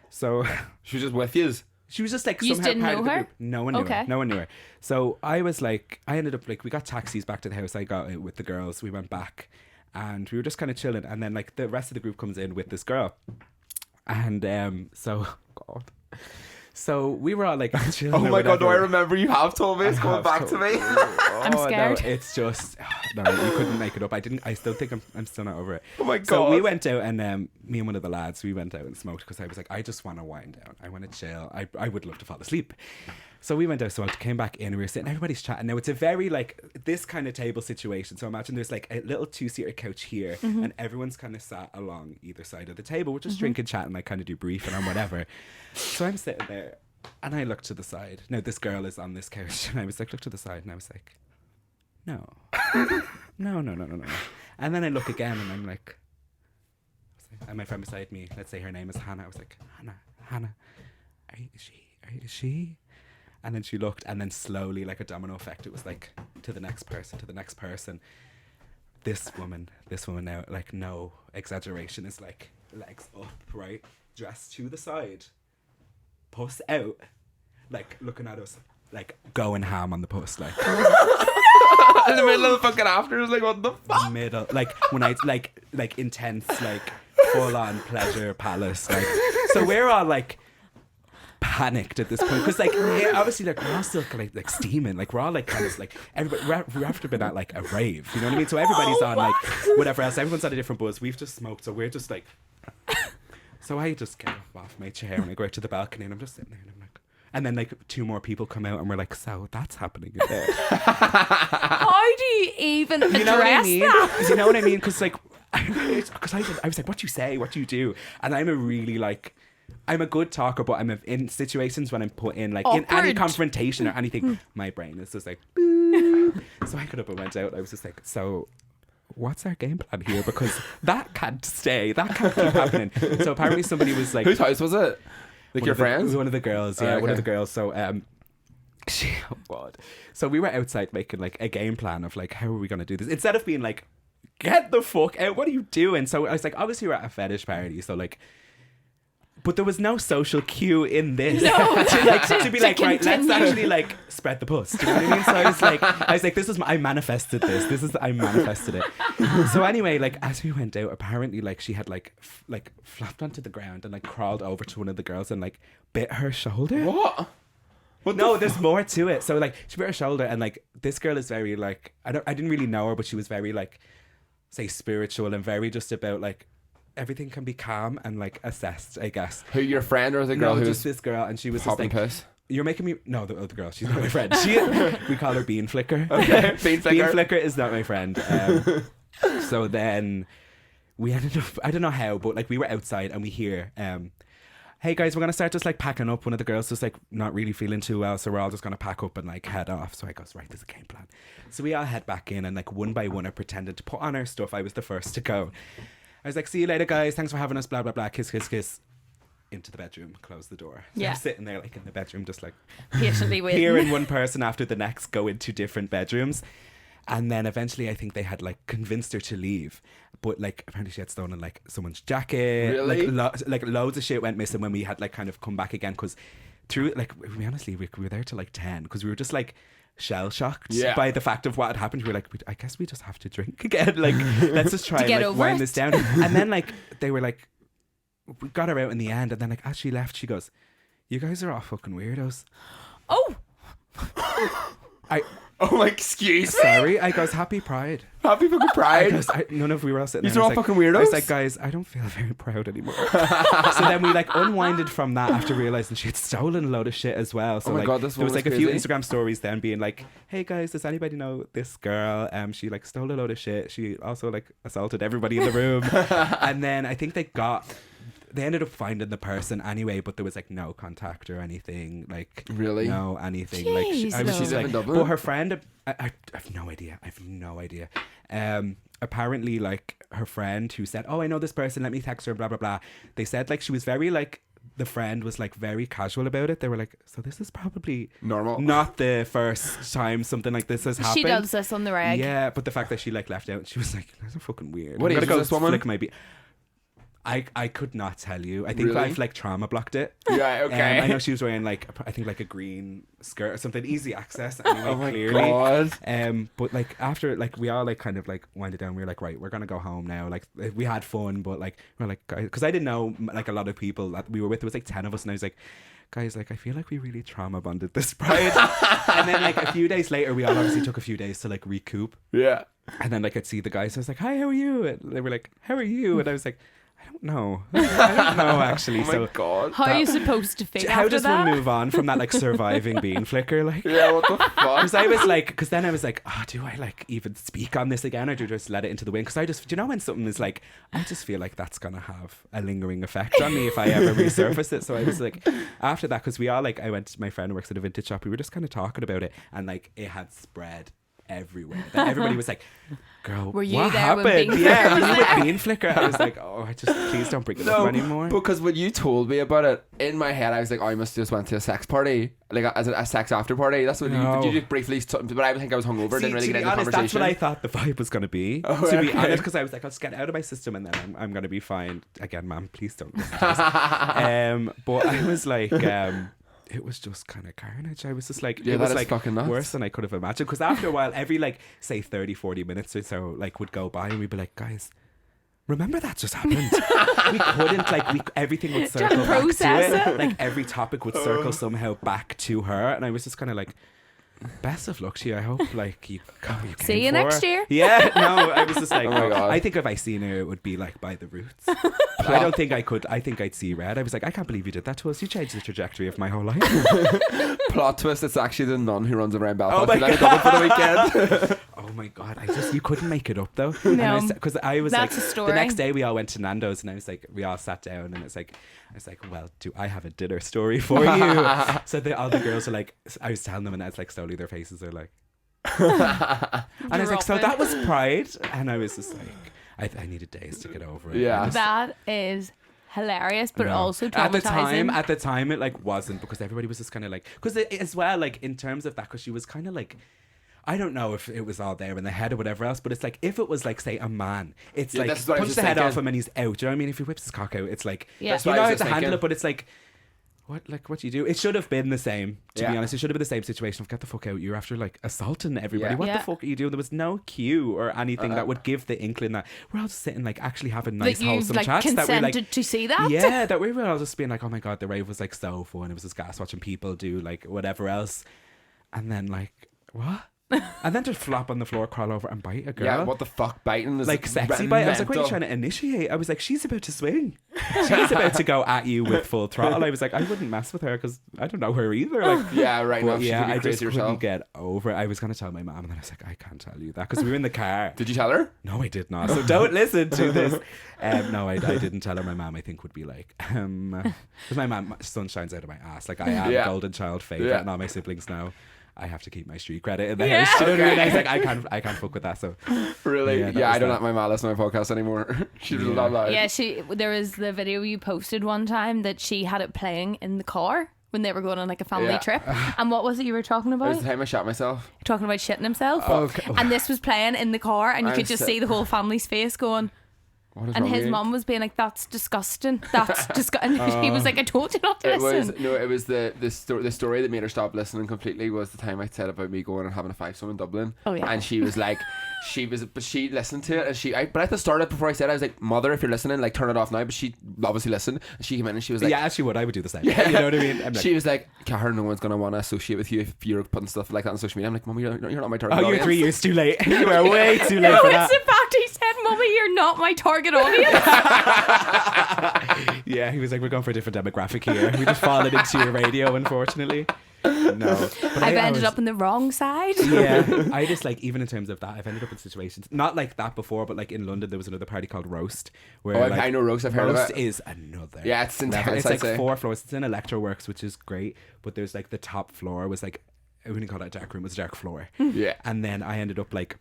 S3: So
S1: She was just with you.
S3: she was just like
S2: You
S3: somehow
S2: didn't
S3: part
S2: know
S3: of the
S2: her?
S3: group. No one knew
S2: Okay.
S3: her. No one knew her. So I was like, I ended up like, we got taxis back to the house. I got it with the girls. We went back and we were just kind of chilling. And then like the rest of the group comes in with this girl. And so we were all like chilling.
S1: Oh
S3: or
S1: my god, do I
S3: whatever.
S1: remember? You have told me. It's coming
S3: have
S1: back to me.
S2: I'm scared.
S3: No, it's just no, you couldn't make it up. I still think I'm still not over it.
S1: Oh my god.
S3: So we went out and me and one of the lads, we went out and smoked because I was like, I just want to wind down. I want to chill. I would love to fall asleep. So we went out, so I came back in and we were sitting, everybody's chatting. Now it's a very like this kind of table situation. So imagine there's like a little 2-seater couch here and everyone's kind of sat along either side of the table. We're just drinking, chatting, like kind of debriefing on whatever. So I'm sitting there and I looked to the side. Now this girl is on this couch and I was like, look to the side and I was like, no. No. And then I look again and I'm like, and my friend beside me, let's say her name is Hannah. I was like, Hannah, is she? And then she looked and then slowly, like a domino effect, it was like to the next person. This woman now, like no exaggeration, is like legs up, right? Dressed to the side, puss out, like looking at us, like going ham on the puss, like
S1: In the middle of the fucking afters, like what the fuck?
S3: middle, like when I like intense, like full on pleasure palace, like. So we're all like panicked at this point because like obviously like we're all still like steaming, like we're all like kind of like everybody we're after been at like a rave, you know what I mean? So everybody's on like whatever else, everyone's on a different buzz. We've just smoked, so we're just like. So I just get up off my chair and I go out to the balcony and I'm just sitting there and I'm like, and then like 2 more people come out and we're like, so that's happening in there.
S2: How do you even address
S3: You know what I mean?
S2: that?
S3: You know what I mean? Because like, because I was like, what do you say? What do you do? And I'm a really like. I'm a good talker, but in situations when I'm put in like in any
S2: Awkward.
S3: confrontation or anything, my brain is just like boo. So I got up and went out. I was just like, so what's our game plan here? Because that can't stay. That can't keep happening. So apparently somebody was like,
S1: Whose house was it? Like your friends?
S3: One of the girls. Yeah,
S1: Oh, okay.
S3: one of the girls. So oh god. So we were outside making like a game plan of like how are we gonna do this instead of being like, get the fuck out. What are you doing? So I was like, obviously we're at a fetish party, so like. But there was no social cue in this
S2: No,
S3: to be like, right, let's
S2: continue.
S3: actually like spread the buzz. Do you know what I mean? So I was like, this is I manifested this. I manifested it. So anyway, like as we went out, apparently like she had like flopped onto the ground and like crawled over to one of the girls and like bit her shoulder.
S1: What?
S3: No, there's more to it. So like she bit her shoulder and like this girl is very like I didn't really know her, but she was very like say spiritual and very just about like everything can be calm and like assessed, I guess.
S1: Who, your friend or the girl
S3: no,
S1: who
S3: just
S1: was
S3: this girl, and she was just
S1: popping
S3: like,
S1: piss?
S3: "You're making me." No, the other girl. She's not my friend. We call her Bean Flicker.
S1: Okay, Bean Flicker.
S3: Bean Flicker is not my friend. So then we ended up. I don't know how, but like we were outside and we hear, "Hey guys, we're gonna start just like packing up." One of the girls just like not really feeling too well, so we're all just gonna pack up and like head off. So I goes, right, there's a game plan. So we all head back in and like one by one, I pretended to put on our stuff. I was the first to go. I was like, "See you later, guys. Thanks for having us. Blah blah blah. Kiss, kiss, kiss." Into the bedroom, close the door. So
S2: Yeah.
S3: I'm sitting there like in the bedroom, just like
S2: Patiently waiting.
S3: hearing one person after the next go into different bedrooms. And then eventually I think they had like convinced her to leave. But like apparently she had stolen like someone's jacket.
S1: Really?
S3: Like loads of shit went missing when we had like kind of come back again. Because through like, we honestly, we were there till like 10 because we were just like shell shocked by the fact of what had happened. We were like, I guess we just have to drink again. Like, let's just try and
S2: get
S3: like
S2: over
S3: wind
S2: it.
S3: this down. And then like, they were like, we got her out in the end. And then like, as she left, she goes, "You guys are all fucking weirdos."
S2: Oh,
S1: Oh my, excuse me.
S3: Sorry. I goes, "Happy Pride."
S1: Happy fucking Pride.
S3: None of we were all sitting
S1: These
S3: there.
S1: are
S3: I
S1: all
S3: was
S1: fucking
S3: like, I
S1: weirdos?
S3: was like, "Guys, I don't feel very proud anymore." So then we like unwinded from that after realizing she had stolen a load of shit as well. So
S1: Oh my
S3: like,
S1: God, this
S3: there was
S1: woman
S3: like
S1: is
S3: a few
S1: crazy.
S3: Instagram stories then being like, "Hey guys, does anybody know this girl? She like stole a load of shit. She also like assaulted everybody in the room." And then I think they ended up finding the person anyway, but there was like no contact or anything. Like
S1: Really?
S3: no anything.
S2: Jeez,
S3: like I was
S2: though.
S3: just
S1: She live
S3: like,
S1: in Dublin?
S3: but her friend, I have no idea. I have no idea. Apparently, like her friend who said, "Oh, I know this person. Let me text her." Blah blah blah. They said like she was very like. The friend was like very casual about it. They were like, "So this is probably
S1: Normal.
S3: not the first time something like this has happened."
S2: she does this on the reg.
S3: Yeah, but the fact that she like left out, she was like, "That's fucking weird."
S1: What
S3: I'm
S1: age
S3: gonna
S1: is this woman?
S3: flick my I could not tell you. I think
S1: Really?
S3: I've like trauma blocked it.
S1: Yeah, okay.
S3: I know she was wearing like I think like a green skirt or something, easy access. Anyway,
S1: Oh my
S3: clearly.
S1: God.
S3: But like after like we all like kind of like winded down. We were like, right, we're gonna go home now. Like we had fun, but like we're like, guys, because I didn't know like a lot of people that we were with. There was like 10 of us, and I was like, "Guys, like I feel like we really trauma bonded this Pride." And then like a few days later, we all obviously took a few days to like recoup.
S1: Yeah.
S3: And then like I'd see the guys. I was like, "Hi, how are you?" And they were like, "How are you?" And I was like, "I don't know. I don't know actually."
S1: Oh my
S3: So
S1: God.
S2: How are you supposed to feel
S3: how
S2: after
S3: does
S2: that?
S3: one move on from that like surviving Bean Flicker? Like,
S1: Yeah, what the fuck?
S3: because I was like, because then I was like, "Oh, do I like even speak on this again, or do I just let it into the wind?" Because I just, do you know, when something is like, I just feel like that's gonna have a lingering effect on me if I ever resurface it. So I was like, after that, because we all like, I went. My friend works at a vintage shop. We were just kind of talking about it, and like it had spread everywhere. That everybody was like, "Girl,
S2: Were you
S3: what
S2: there when
S3: happened?"
S2: Bean
S3: Yeah,
S2: Flicker
S3: were
S2: was
S3: you with
S2: there?
S3: Bean Flicker? I was like, "Oh, I just please don't bring it up anymore."
S1: Because when you told me about it, in my head I was like, "Oh, I must have just went to a sex party, like as a sex after party." That's what
S3: No.
S1: you just briefly. But I think I was hungover.
S3: See,
S1: Didn't really
S3: to
S1: get
S3: be
S1: into the
S3: honest, that's
S1: conversation.
S3: what I thought the vibe was going to be.
S1: Oh,
S3: to be
S1: okay.
S3: honest, because I was like, I'll just get it out of my system and then I'm going to be fine. Again, ma'am, please don't listen to this. But I was like, it was just kind of carnage. I was just like,
S1: Yeah,
S3: it was
S1: that is
S3: like
S1: fucking nuts.
S3: worse than I could have imagined. Because after a while, every like, say 30, 40 minutes or so, like would go by and we'd be like, "Guys, remember that just happened?" We couldn't everything would circle back to
S2: process it.
S3: Like every topic would circle somehow back to her, and I was just kind of like, "Best of luck to you. I hope like you came
S2: See you
S3: for
S2: next
S3: her."
S2: year.
S3: Yeah, no, I was just like,
S1: Oh my God.
S3: I think if I seen her, it would be like by the roots. I don't think I could. I think I'd see red. I was like, "I can't believe you did that to us. You changed the trajectory of my whole life."
S1: Plot twist: it's actually the nun who runs around
S3: Oh
S1: Belfast.
S3: my
S1: Who let it Dublin for the weekend.
S3: Oh my God, you couldn't make it up though.
S2: No.
S3: Because I was
S2: That's
S3: like,
S2: a story.
S3: the next day we all went to Nando's and I was like, we all sat down and I was like, "Well, do I have a dinner story for you?" So all the girls were like, I was telling them and I was like, slowly their faces are like, and I was like, "So that was Pride," and I was just like, I needed days to get over it.
S1: Yeah.
S3: I just-
S2: That is hilarious, but
S3: No.
S2: also traumatizing.
S3: At the time, it like wasn't, because everybody was just kind of like, because as well, like in terms of that, because she was kind of like, I don't know if it was all there in the head or whatever else, but it's like, if it was like, say, a man, it's like,
S1: that's what I was
S3: punch the
S1: just
S3: head
S1: thinking.
S3: off him and he's out. Do you know what I mean? If he whips his cock out, it's like,
S2: Yeah. That's
S3: you
S1: what
S3: know
S1: I
S3: how
S1: was
S3: to
S1: just
S3: handle
S1: thinking.
S3: it, but it's like, what do you do? It should have been the same, to
S1: Yeah.
S3: be honest. It should have been the same situation of, get the fuck out. You're after like assaulting everybody.
S1: Yeah.
S3: What
S2: Yeah.
S3: the fuck are you doing? There was no cue or anything that would give the inkling that we're all just sitting like actually having nice
S2: That you've
S3: wholesome
S2: like
S3: chats.
S2: consented
S3: That we're like,
S2: to see that.
S3: yeah, that we were all just being like, oh my god, the rave was like so fun. It was just gas watching people do like whatever else, and then like what? And then just flop on the floor, crawl over and bite a girl.
S1: Yeah, what the fuck, biting is
S3: Like sexy bite. I was like, what are you
S1: mental.
S3: trying to initiate? I was like, she's about to swing. She's about to go at you with full throttle. I was like, I wouldn't mess with her because I don't know her either. Like,
S1: Yeah, right.
S3: but
S1: No, she
S3: yeah,
S1: could be
S3: I
S1: crazy
S3: just couldn't
S1: herself.
S3: get over it. I was going to tell my mom, and then I was like, I can't tell you that because we were in the car.
S1: Did you tell her?
S3: No, I did not. So don't listen to this. No, I didn't tell her. My mom, I think, would be like, because my mom, sun shines out of my ass. Like, I am
S1: Yeah.
S3: golden child favourite,
S1: Yeah.
S3: and all my siblings know I have to keep my street credit in the
S2: Yeah.
S3: house. Do you know what I mean? I was
S1: Okay.
S3: like, I can't fuck with that. So
S1: Really?
S3: Yeah,
S1: Yeah,
S3: that was
S1: I don't
S3: that.
S1: let my mom listen to my podcast anymore. She was
S3: Yeah.
S1: not loud.
S2: Yeah, there was the video you posted one time that she had it playing in the car when they were going on like a family
S1: Yeah.
S2: trip. And what was it you were talking
S1: It was
S2: about?
S1: the time I shot myself.
S2: Talking about shitting himself.
S3: Okay.
S2: And this was playing in the car, and you
S1: I'm
S2: could just
S1: sick.
S2: see the whole family's face going.
S1: What is
S2: And
S1: wrong with
S2: his
S1: you?
S2: mum was being like, "That's disgusting. That's disgusting." And he was like, "I told you not to
S1: It was
S2: listen."
S1: no. It was the story that made her stop listening completely. Was the time I said about me going and having a fivesome in Dublin.
S2: Oh, yeah.
S1: And she was like, but she listened to it, and but at the start of it, before I said it, I was like, "Mother, if you're listening, like turn it off now." But she obviously listened. And she came in and she was like,
S3: yeah, as she would. I would do the same. You know what I mean? I'm like,
S1: she was like, "Karen, no one's gonna want to associate with you if you're putting stuff like that on social media." I'm like, "Mum, you're not my target
S3: oh, you're
S1: audience."
S3: 3 years too late. You are way too late
S2: No,
S3: for
S2: it's
S3: that.
S2: the fact he said, "Mummy, you're not my target audience."
S3: Yeah, he was like, we're going for a different demographic here. We just fallen into your radio, unfortunately. No. But
S2: I've
S3: I
S2: ended
S3: was-
S2: up on the wrong side.
S3: Yeah, I just like, even in terms of that, I've ended up in situations not like that before, but like in London there was another party called Roast, where
S1: Oh,
S3: like,
S1: I know Roast, I've heard of
S3: Roast
S1: it.
S3: is another
S1: Yeah, it's
S3: level.
S1: intense,
S3: It's
S1: I'd
S3: like
S1: say.
S3: 4 floors. It's in Electroworks, which is great, but there's like the top floor was like, I wouldn't call it a dark room, it was a dark floor.
S1: Yeah.
S3: And then I ended up like,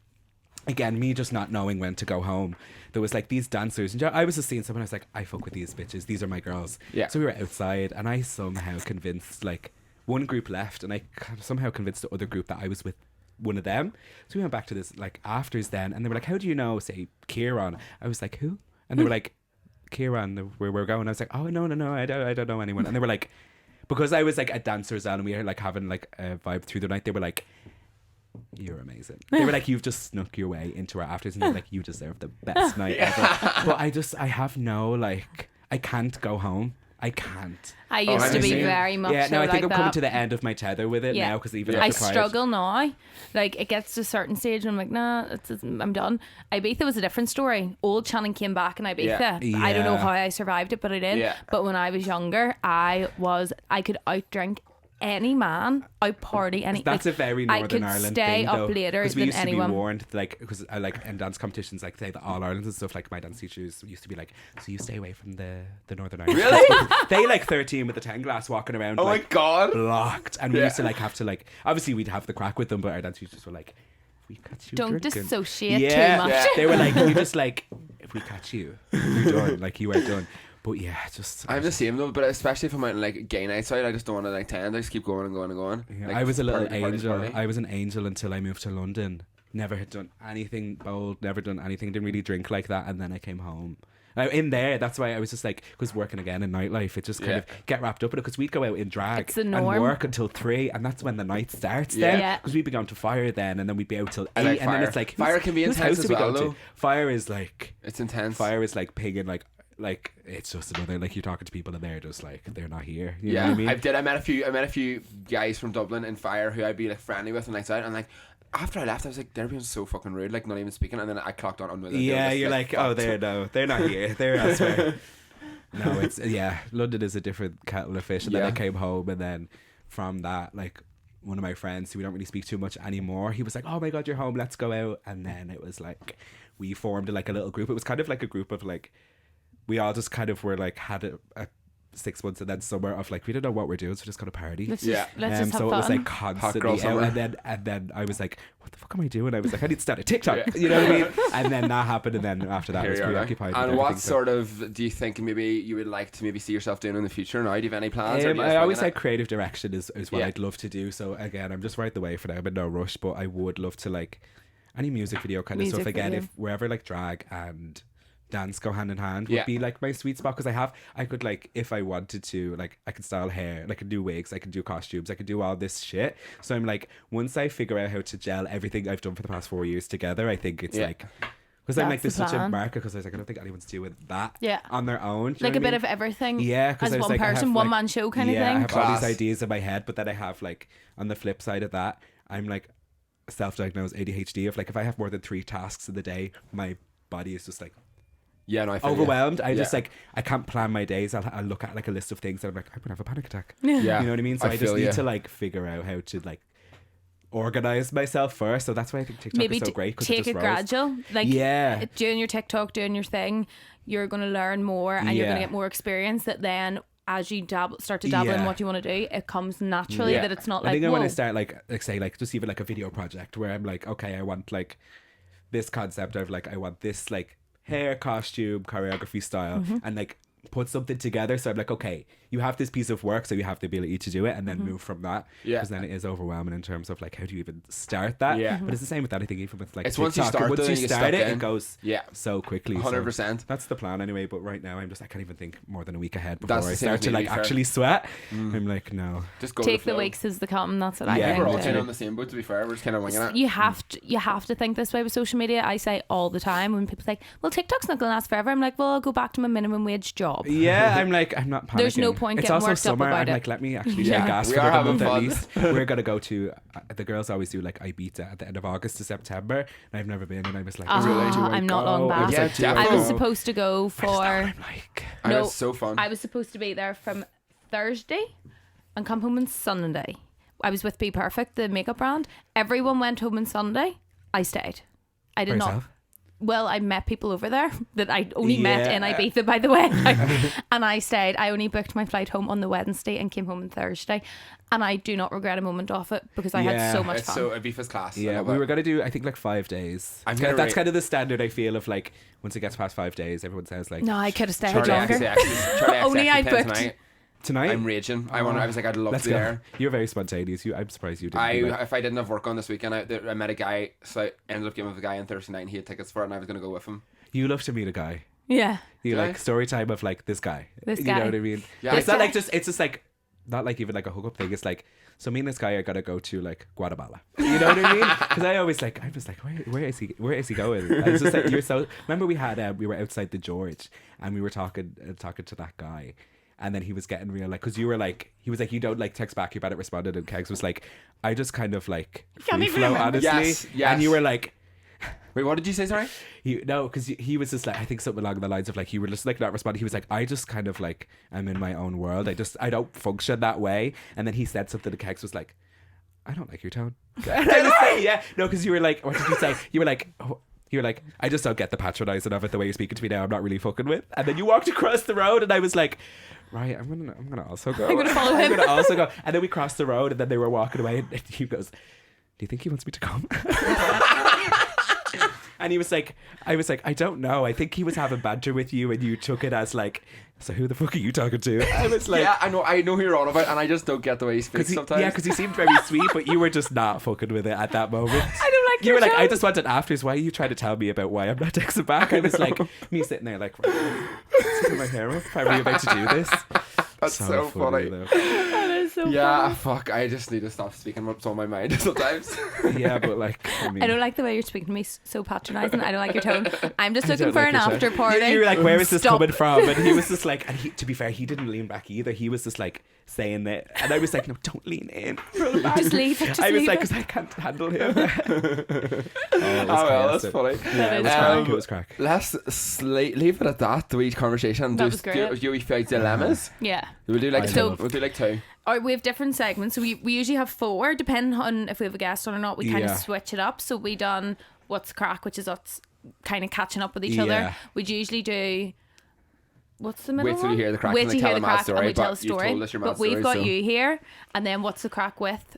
S3: again, me just not knowing when to go home, there was like these dancers, and you know, I was just seeing someone, I was like, I fuck with these bitches, these are my girls.
S1: Yeah.
S3: So we were outside, and I somehow convinced, like, one group left, and I somehow convinced the other group that I was with one of them. So we went back to this like afters then, and they were like, how do you know, say, Kieran? I was like, who? And they were like, Kieran, where we're going. I was like, oh, no, I don't know anyone. And they were like, because I was like a dancer's and we were like having like a vibe through the night, they were like, you're amazing. They were like, you've just snuck your way into our afters, and they were like, you deserve the best night ever. But I have no, like, I can't go home. I can't.
S2: I used
S1: I'm
S2: to be
S1: the same.
S2: very much
S3: Yeah,
S2: so
S3: no, I think
S2: like
S3: I'm
S2: that.
S3: coming to the end of my tether with it
S2: Yeah.
S3: now, because even
S2: I
S3: after Pride-
S2: struggle now. Like, it gets to a certain stage and I'm like, nah, I'm done. Ibiza was a different story. Old Shannon came back in Ibiza.
S1: Yeah.
S2: I don't know
S3: Yeah.
S2: how I survived it, but I did.
S1: Yeah.
S2: But when I was younger, I could outdrink any man, out party any.
S3: That's
S2: like,
S3: a very
S2: I
S3: Northern
S2: could
S3: Ireland
S2: stay
S3: thing,
S2: up
S3: though,
S2: later
S3: because we
S2: than
S3: used to
S2: anyone.
S3: be warned, like, because I like in dance competitions, like say the All Irelands and stuff. Like my dance teachers used to be like, "So you stay away from the Northern Ireland."
S1: Really?
S3: They like 13 with the 10 glass walking around.
S1: Oh my
S3: like,
S1: God.
S3: blocked, and we
S1: Yeah.
S3: used to like have to like. Obviously, we'd have the crack with them, but our dance teachers were like, "If we catch you
S2: Don't
S3: drinking."
S2: dissociate
S3: Yeah,
S2: too much.
S1: Yeah.
S3: they were like, "You just like, if we catch you, you're done. Like you are done." But yeah, just
S1: I'm the same though, but especially if I'm out in like gay nights out, I just don't want to like tend. I just keep going and going and going.
S3: Yeah,
S1: Like,
S3: I was a little
S1: party to party to
S3: angel.
S1: party.
S3: I was an angel until I moved to London. Never had done anything bold, never done anything, didn't really drink like that, and then I came home. In there, that's why I was just like, because working again in nightlife, it just kind
S1: Yeah.
S3: of get wrapped up in it, because we'd go out in drag
S2: It's the
S3: and
S2: norm.
S3: work until 3, and that's when the night starts
S1: Yeah.
S3: then,
S2: Yeah.
S3: because we'd be going to Fire then, and then we'd be out till 8,
S1: I like
S3: and then
S1: Fire.
S3: it's like,
S1: Fire can be
S3: whose
S1: intense
S3: house
S1: as
S3: do we
S1: well,
S3: go to?
S1: though.
S3: Fire is like,
S1: It's intense.
S3: Fire is like pig and like it's just another, like, you're talking to people and they're just like, they're not here, you know
S1: Yeah,
S3: what I mean?
S1: I met a few guys from Dublin in Fire who I'd be like friendly with and nights out, and like after I left, I was like, they're being so fucking rude, like not even speaking, and then I clocked on with it.
S3: Yeah,
S1: They were
S3: you're
S1: just,
S3: like, oh,
S1: fucked.
S3: they're not here, they're elsewhere. No, it's London is a different kettle of fish. And then
S1: Yeah.
S3: I came home, and then from that, like, one of my friends who we don't really speak too much anymore, he was like, oh my god, you're home, let's go out. And then it was like, we formed like a little group. It was kind of like a group of like, we all just kind of were like, had a 6 months and then summer of like we don't know what we're doing, so we're just gonna party.
S2: Let's
S1: Yeah.
S2: let's just have
S3: So
S2: fun.
S3: it was like
S1: Hot girl
S3: constantly
S1: summer.
S3: out, and then I was like, what the fuck am I doing? I was like, I need to start a TikTok. You know what I mean? And then that happened, and then after that I
S1: Here
S3: was
S1: you are now.
S3: preoccupied.
S1: And
S3: with
S1: what
S3: everything, so-
S1: sort of do you think maybe you would like to maybe see yourself doing in the future now? Do you have any plans? Or do you
S3: I
S1: just
S3: always
S1: wing
S3: like creative direction is what
S1: Yeah.
S3: I'd love to do. So again, I'm just right the way for now. I'm in no rush, but I would love to like any music video kind of stuff.
S2: Music
S3: Again,
S2: video.
S3: if wherever like drag and dance go hand in hand
S1: Yeah.
S3: would be like my sweet spot, because I could like, if I wanted to, like I could style hair, like I could do wigs, I could do costumes, I could do all this shit. So I'm like, once I figure out how to gel everything I've done for the past 4 years together, I think it's
S1: Yeah.
S3: like, because I'm
S2: That's
S3: like, there's
S2: the
S3: such a
S2: plan.
S3: market, because I was like, I don't think anyone's doing that
S2: Yeah.
S3: on their own. Do you
S2: Like
S3: know
S2: a
S3: what I
S2: bit
S3: mean?
S2: of everything.
S3: Yeah, because
S2: as
S3: I was
S2: one
S3: like, I
S2: person,
S3: have,
S2: one
S3: like-
S2: man show kind
S3: yeah, I
S2: of
S3: have
S2: thing.
S3: all these
S1: Class.
S3: ideas in my head, but then I have like on the flip side of that, I'm like self-diagnosed ADHD of like, if I have more than 3 tasks in the day, my body is just like
S1: Yeah, no, I feel you.
S3: overwhelmed. I
S1: Yeah.
S3: just like, I can't plan my days. I'll look at like a list of things and I'm like, I'm gonna have a panic attack.
S1: Yeah.
S3: You know what I mean? So I just
S1: feel
S3: need
S1: you.
S3: to like figure out how to like organize myself first. So that's why I think TikTok
S2: Maybe
S3: is so great, because it
S2: take
S3: just
S2: it
S3: rolls.
S2: gradual. Like
S3: Yeah.
S2: doing your TikTok, doing your thing, you're going to learn more and you're going to
S3: Yeah.
S2: get more experience, that then as you start to dabble in
S3: Yeah.
S2: what you want to do, it comes naturally.
S1: Yeah.
S2: That it's not
S3: I
S2: like,
S3: think I
S2: whoa.
S3: want to start like say like just even like a video project where I'm like, okay, I want like this concept of like, I want this like hair, costume, choreography style,
S2: Mm-hmm.
S3: and like put something together. So I'm like, okay, you have this piece of work, so you have the ability to do it, and then
S2: Mm-hmm.
S3: move from that.
S1: Yeah.
S3: Because then it is overwhelming in terms of like, how do you even start that?
S1: Yeah.
S3: But it's the same with anything, even with like
S1: It's once you
S3: TikTok,
S1: start
S3: once
S1: though,
S3: you
S1: you get
S3: start
S1: stuck
S3: it,
S1: in.
S3: it goes
S1: Yeah.
S3: so quickly. So
S1: 100%.
S3: that's the plan anyway. But right now, I'm just, I can't even think more than a week ahead before
S1: That's
S3: I
S1: the same
S3: start
S1: with
S3: to
S1: me, to
S3: like
S1: be fair.
S3: actually sweat. I'm like, no.
S1: Just go
S2: take
S1: with the
S2: the
S1: flow.
S2: weeks as they come. That's what
S3: Yeah.
S2: I
S1: I think we're all
S2: think.
S1: kind of on the same boat, to be fair. We're just kind of winging it.
S2: You have to think this way with social media. I say all the time when people say, well, TikTok's not going to last forever. I'm like, well, I'll go back to my minimum wage job.
S3: Yeah, I'm like, I'm not panicking.
S2: There's no point
S3: It's
S2: getting
S3: also
S2: worked up
S3: summer.
S2: about
S3: I'm
S2: it.
S3: like, let me actually
S1: Yeah.
S3: take gas
S1: We
S3: for
S1: are
S3: a
S1: having
S3: month at
S1: fun.
S3: least. We're gonna go to the girls always do like Ibiza at the end of August to September, and I've never been, and I was like,
S2: Ah,
S3: do I
S2: I'm not
S3: go?
S2: long
S3: I was
S2: back.
S3: like, do
S1: Yeah,
S3: I
S2: I was
S3: go?
S2: supposed to go for.
S3: I'm like,
S1: And
S2: No,
S1: it's so fun.
S2: I was supposed to be there from Thursday and come home on Sunday. I was with Be Perfect, the makeup brand. Everyone went home on Sunday. I stayed. I did
S3: by
S2: not.
S3: yourself?
S2: Well, I met people over there that I only met in
S3: Yeah.
S2: Ibiza, by the way. And I stayed. I only booked my flight home on the Wednesday and came home on Thursday. And I do not regret a moment of it because I had
S3: Yeah.
S2: so much
S1: It's
S2: fun.
S1: so Ibiza's class. I
S3: Yeah,
S1: love
S3: we
S1: it.
S3: were gonna do I think like 5 days.
S1: I'm
S3: It's
S1: gonna
S3: kind of- that's
S1: rate-
S3: kind of the standard I feel of like once it gets past 5 days, everyone says like
S2: No, I could have stayed
S1: Charlie
S2: longer.
S1: Charlie
S2: Only I booked.
S1: Tonight.
S3: tonight.
S1: I'm raging. I was like, I'd love
S3: Let's
S1: to be
S3: go.
S1: there.
S3: You're very spontaneous. I'm surprised you didn't. do that.
S1: If I didn't have work on this weekend, I met a guy, so I ended up getting with a guy on Thursday night, and he had tickets for it, and I was going to go with him.
S3: You love to meet a guy.
S2: Yeah.
S3: You
S1: Do I?
S3: like story time of like this guy.
S2: This
S3: You
S2: guy.
S3: know what I mean?
S1: Yeah.
S3: It's not
S2: This
S3: like just. It's just like not like even like a hookup thing. It's like, so me and this guy are gonna go to like Guatemala. You know what I mean? Because I always like, I'm just like, where is he? Where is he going? And it's just like, you're so. Remember we had we were outside the George and we were talking to that guy. And then he was getting real, like, because you were like, he was like, you don't like text back, you're bad at responding. And Kegs was like, I just kind of like
S2: Can't
S3: free
S2: even
S3: flow,
S2: remember.
S3: honestly.
S1: Yes, yes.
S3: And you were like,
S1: Wait, what did you say, sorry?
S3: because he was just like, I think something along the lines of like, you were just like not responding. He was like, I just kind of like, I'm in my own world. I don't function that way. And then he said something to Kegs was like, I don't like your tone. And I was like, yeah, no, because you were like, what did you say? You were like, I just don't get the patronizing of it the way you're speaking to me now. I'm not really fucking with. And then you walked across the road, and I was like, right, I'm gonna also go.
S2: I'm gonna follow him.
S3: I'm gonna also go. And then we crossed the road, and then they were walking away, and he goes, do you think he wants me to come? And he was like, I was like, I don't know. I think he was having banter with you, and you took it as like, so who the fuck are you talking to? I was like,
S1: Yeah, I know who you're on about, and I just don't get the way he speaks sometimes.
S3: because he seemed very sweet, but you were just not fucking with it at that moment.
S2: I don't like
S3: You
S2: your
S3: were like, I
S2: tone.
S3: just wanted afters. Why are you trying to tell me about why I'm not texting back? I was like, me sitting there like, taking my hair off. How are you about to do this?
S1: That's so funny.
S3: though.
S2: That is so
S1: Yeah,
S2: funny.
S1: fuck. I just need to stop speaking what's on my mind sometimes.
S3: Yeah, but like, I mean,
S2: I don't like the way you're speaking to me so patronising. I don't like your tone. I'm just
S3: I
S2: looking
S3: don't
S2: for
S3: like
S2: an
S3: your tone.
S2: after party.
S3: You were like, where is this
S2: Stop.
S3: coming from? And he was just like, and he, to be fair, he didn't lean back either. He was just like saying that, and I was like, no, don't lean in. Roll back.
S2: Just leave it. Just
S3: I was
S2: leave
S3: like,
S2: it.
S3: because I can't handle him.
S1: Oh, well, that's funny.
S2: That is
S3: It
S2: funny.
S3: was crack.
S1: Let's leave it at that. The wee conversation.
S2: That was great.
S1: Do we feel dilemmas?
S2: Yeah.
S1: We'll do like
S3: I
S1: two.
S3: love-
S1: We'll do like two.
S2: Or we have different segments. So we usually have 4, depending on if we have a guest on or not. We kind
S3: Yeah.
S2: of switch it up. So we done What's Crack, which is us kind of catching up with each
S3: Yeah.
S2: other. We'd usually do what's the middle
S1: Wait till you
S2: one?
S1: hear the crack
S2: Wait
S1: and
S2: till you
S1: tell
S2: hear
S1: a
S2: the
S1: mad
S2: crack
S1: story,
S2: and we tell a
S1: but you've
S2: story.
S1: told us your mad
S2: But we've
S1: story,
S2: got
S1: so-
S2: you here, and then what's the crack with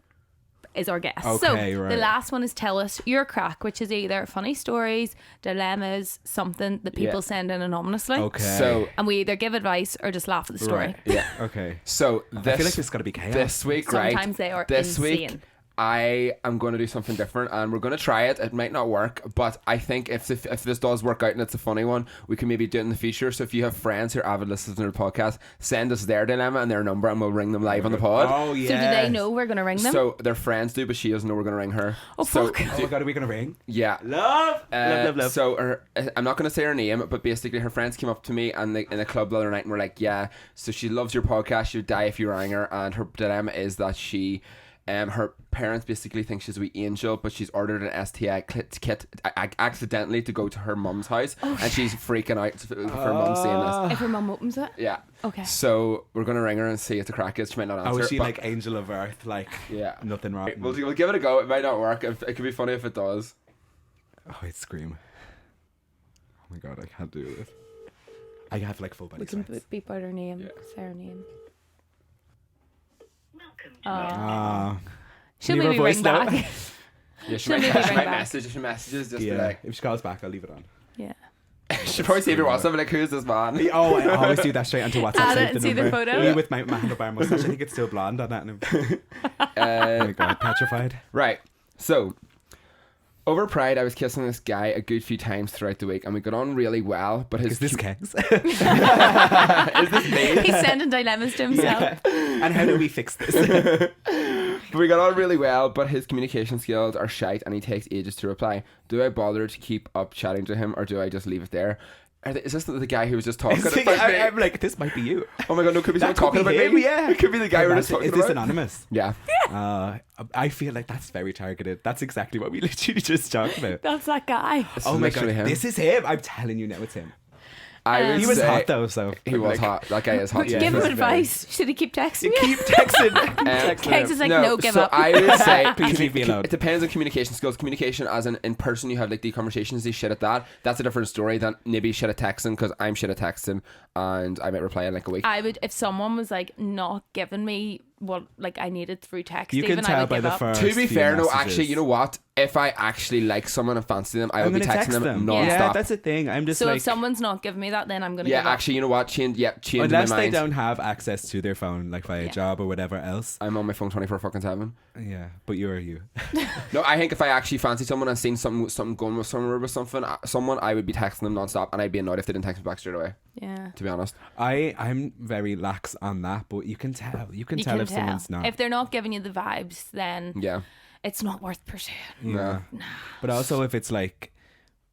S2: is our guest.
S3: Okay,
S2: So
S3: right.
S2: the last one is tell us your crack, which is either funny stories, dilemmas, something that people
S1: Yeah.
S2: send in anonymously.
S3: Okay.
S1: So
S2: And we either give advice or just laugh at the story.
S3: Right.
S1: yeah.
S3: Okay.
S1: So
S3: I
S1: this
S3: feel like there's got to be chaos.
S1: this week, right?
S2: Sometimes they are
S1: this
S2: insane.
S1: week. I am going to do something different, and we're going to try it. It might not work, but I think if this does work out and it's a funny one, we can maybe do it in the future. So if you have friends who are avid listeners to the podcast, send us their dilemma and their number, and we'll ring them live on the pod.
S3: Oh yeah.
S2: So do they know we're going to ring them?
S1: So their friends do, but she doesn't know we're going to ring her.
S2: Oh,
S1: so,
S2: fuck.
S3: Oh my god, are we gonna ring?
S1: Yeah.
S3: Love. Love.
S1: So I'm not going to say her name, but basically her friends came up to me and in a club the other night and were like, yeah, so she loves your podcast, she'd die if you rang her, and her dilemma is that she her parents basically think she's a wee angel, but she's ordered an STI kit accidentally to go to her mum's house, and she's freaking out for her mum seeing this.
S2: If her mum opens it?
S1: Yeah.
S2: Okay.
S1: So we're gonna ring her and see if the crack is. She might not answer.
S3: Oh, is she
S1: but-
S3: like angel of earth? Like
S1: Yeah.
S3: nothing wrong.
S1: We'll give it a go. It might not work. It could be funny if it does.
S3: Oh, I'd scream. Oh my god, I can't do this. I have like full body
S2: We can
S3: sweats.
S2: beep out her name.
S1: Yeah.
S2: Say her name.
S3: Ah.
S2: She'll
S3: Leave her
S2: maybe
S3: voice
S2: ring
S3: note.
S2: back.
S1: Yeah, she
S2: She'll
S1: might,
S2: maybe
S1: she
S2: ring
S1: might
S2: back.
S1: message. She messages just be
S3: Yeah.
S1: like.
S3: If she calls back, I'll leave it on.
S2: Yeah.
S1: She'll probably see if you're WhatsApp and like, who's this man?
S3: Oh, I always do that straight onto WhatsApp.
S2: Add
S3: Save
S2: it and
S3: the
S2: see the
S3: number.
S2: photo.
S3: Me with my handlebar mustache. I think it's still blonde on that. Oh my god, petrified.
S1: Right. So, over Pride, I was kissing this guy a good few times throughout the week, and we got on really well. But his
S3: Is this Kegs?
S1: is this me?
S2: He's sending dilemmas to himself.
S3: And how do we fix this?
S1: But we got on really well, but his communication skills are shite, and he takes ages to reply. Do I bother to keep up chatting to him, or do I just leave it there? Is this the guy who was just talking about me?
S3: I'm like, this might be you.
S1: Oh my god, no, could be someone
S3: That could
S1: talking
S3: be
S1: about
S3: him,
S1: me.
S3: yeah.
S1: It could be the guy we're just talking
S3: Is this
S1: about.
S3: anonymous?
S1: Yeah.
S3: I feel like that's very targeted. That's exactly what we literally just talked about.
S2: That's that guy.
S1: This
S3: Oh
S1: is
S3: my
S1: literally
S3: god,
S1: him.
S3: this is him. I'm telling you now, it's him.
S1: I would
S3: He was
S1: say
S3: hot though, so
S1: He was
S3: like,
S1: hot. That guy is hot.
S3: Yeah,
S2: Give him
S3: he's
S2: advice. Should he keep texting you?
S3: Keep texting.
S2: Kegs is like, no, give
S1: so
S2: up.
S1: I would say
S3: Please leave me alone.
S1: It depends on communication skills. Communication as in person, you have like the conversations, they shit at that. That's a different story than maybe shit at texting, because I'm shit at texting and I might reply in like a week.
S2: I would, if someone was like not giving me what like I needed through text,
S3: You can
S2: even I
S3: tell
S2: would
S3: by
S2: give
S3: the
S2: up.
S3: first
S1: To be
S3: few
S1: fair, no,
S3: messages.
S1: actually, you know what? If I actually like someone and fancy them, I will
S3: I'm
S1: be
S3: gonna
S1: texting
S3: text them.
S1: non-stop.
S3: Yeah, that's the thing. I'm just
S2: So
S3: like,
S2: if someone's not giving me that, then I'm gonna
S1: Yeah,
S2: give up.
S1: actually, you know what? Change
S3: unless
S1: my
S3: they
S1: mind.
S3: don't have access to their phone, like via
S2: Yeah.
S3: job or whatever else.
S1: I'm on my phone 24/7.
S3: Yeah, but you're you.
S1: No, I think if I actually fancy someone and seen something going with someone, someone, I would be texting them non-stop, and I'd be annoyed if they didn't text me back straight away.
S2: Yeah.
S1: To be honest.
S3: I'm very lax on that, but you can tell. You can tell if someone's not.
S2: If they're not giving you the vibes, then
S1: Yeah.
S2: it's not worth pursuing.
S3: Yeah.
S1: No.
S3: But also if it's like,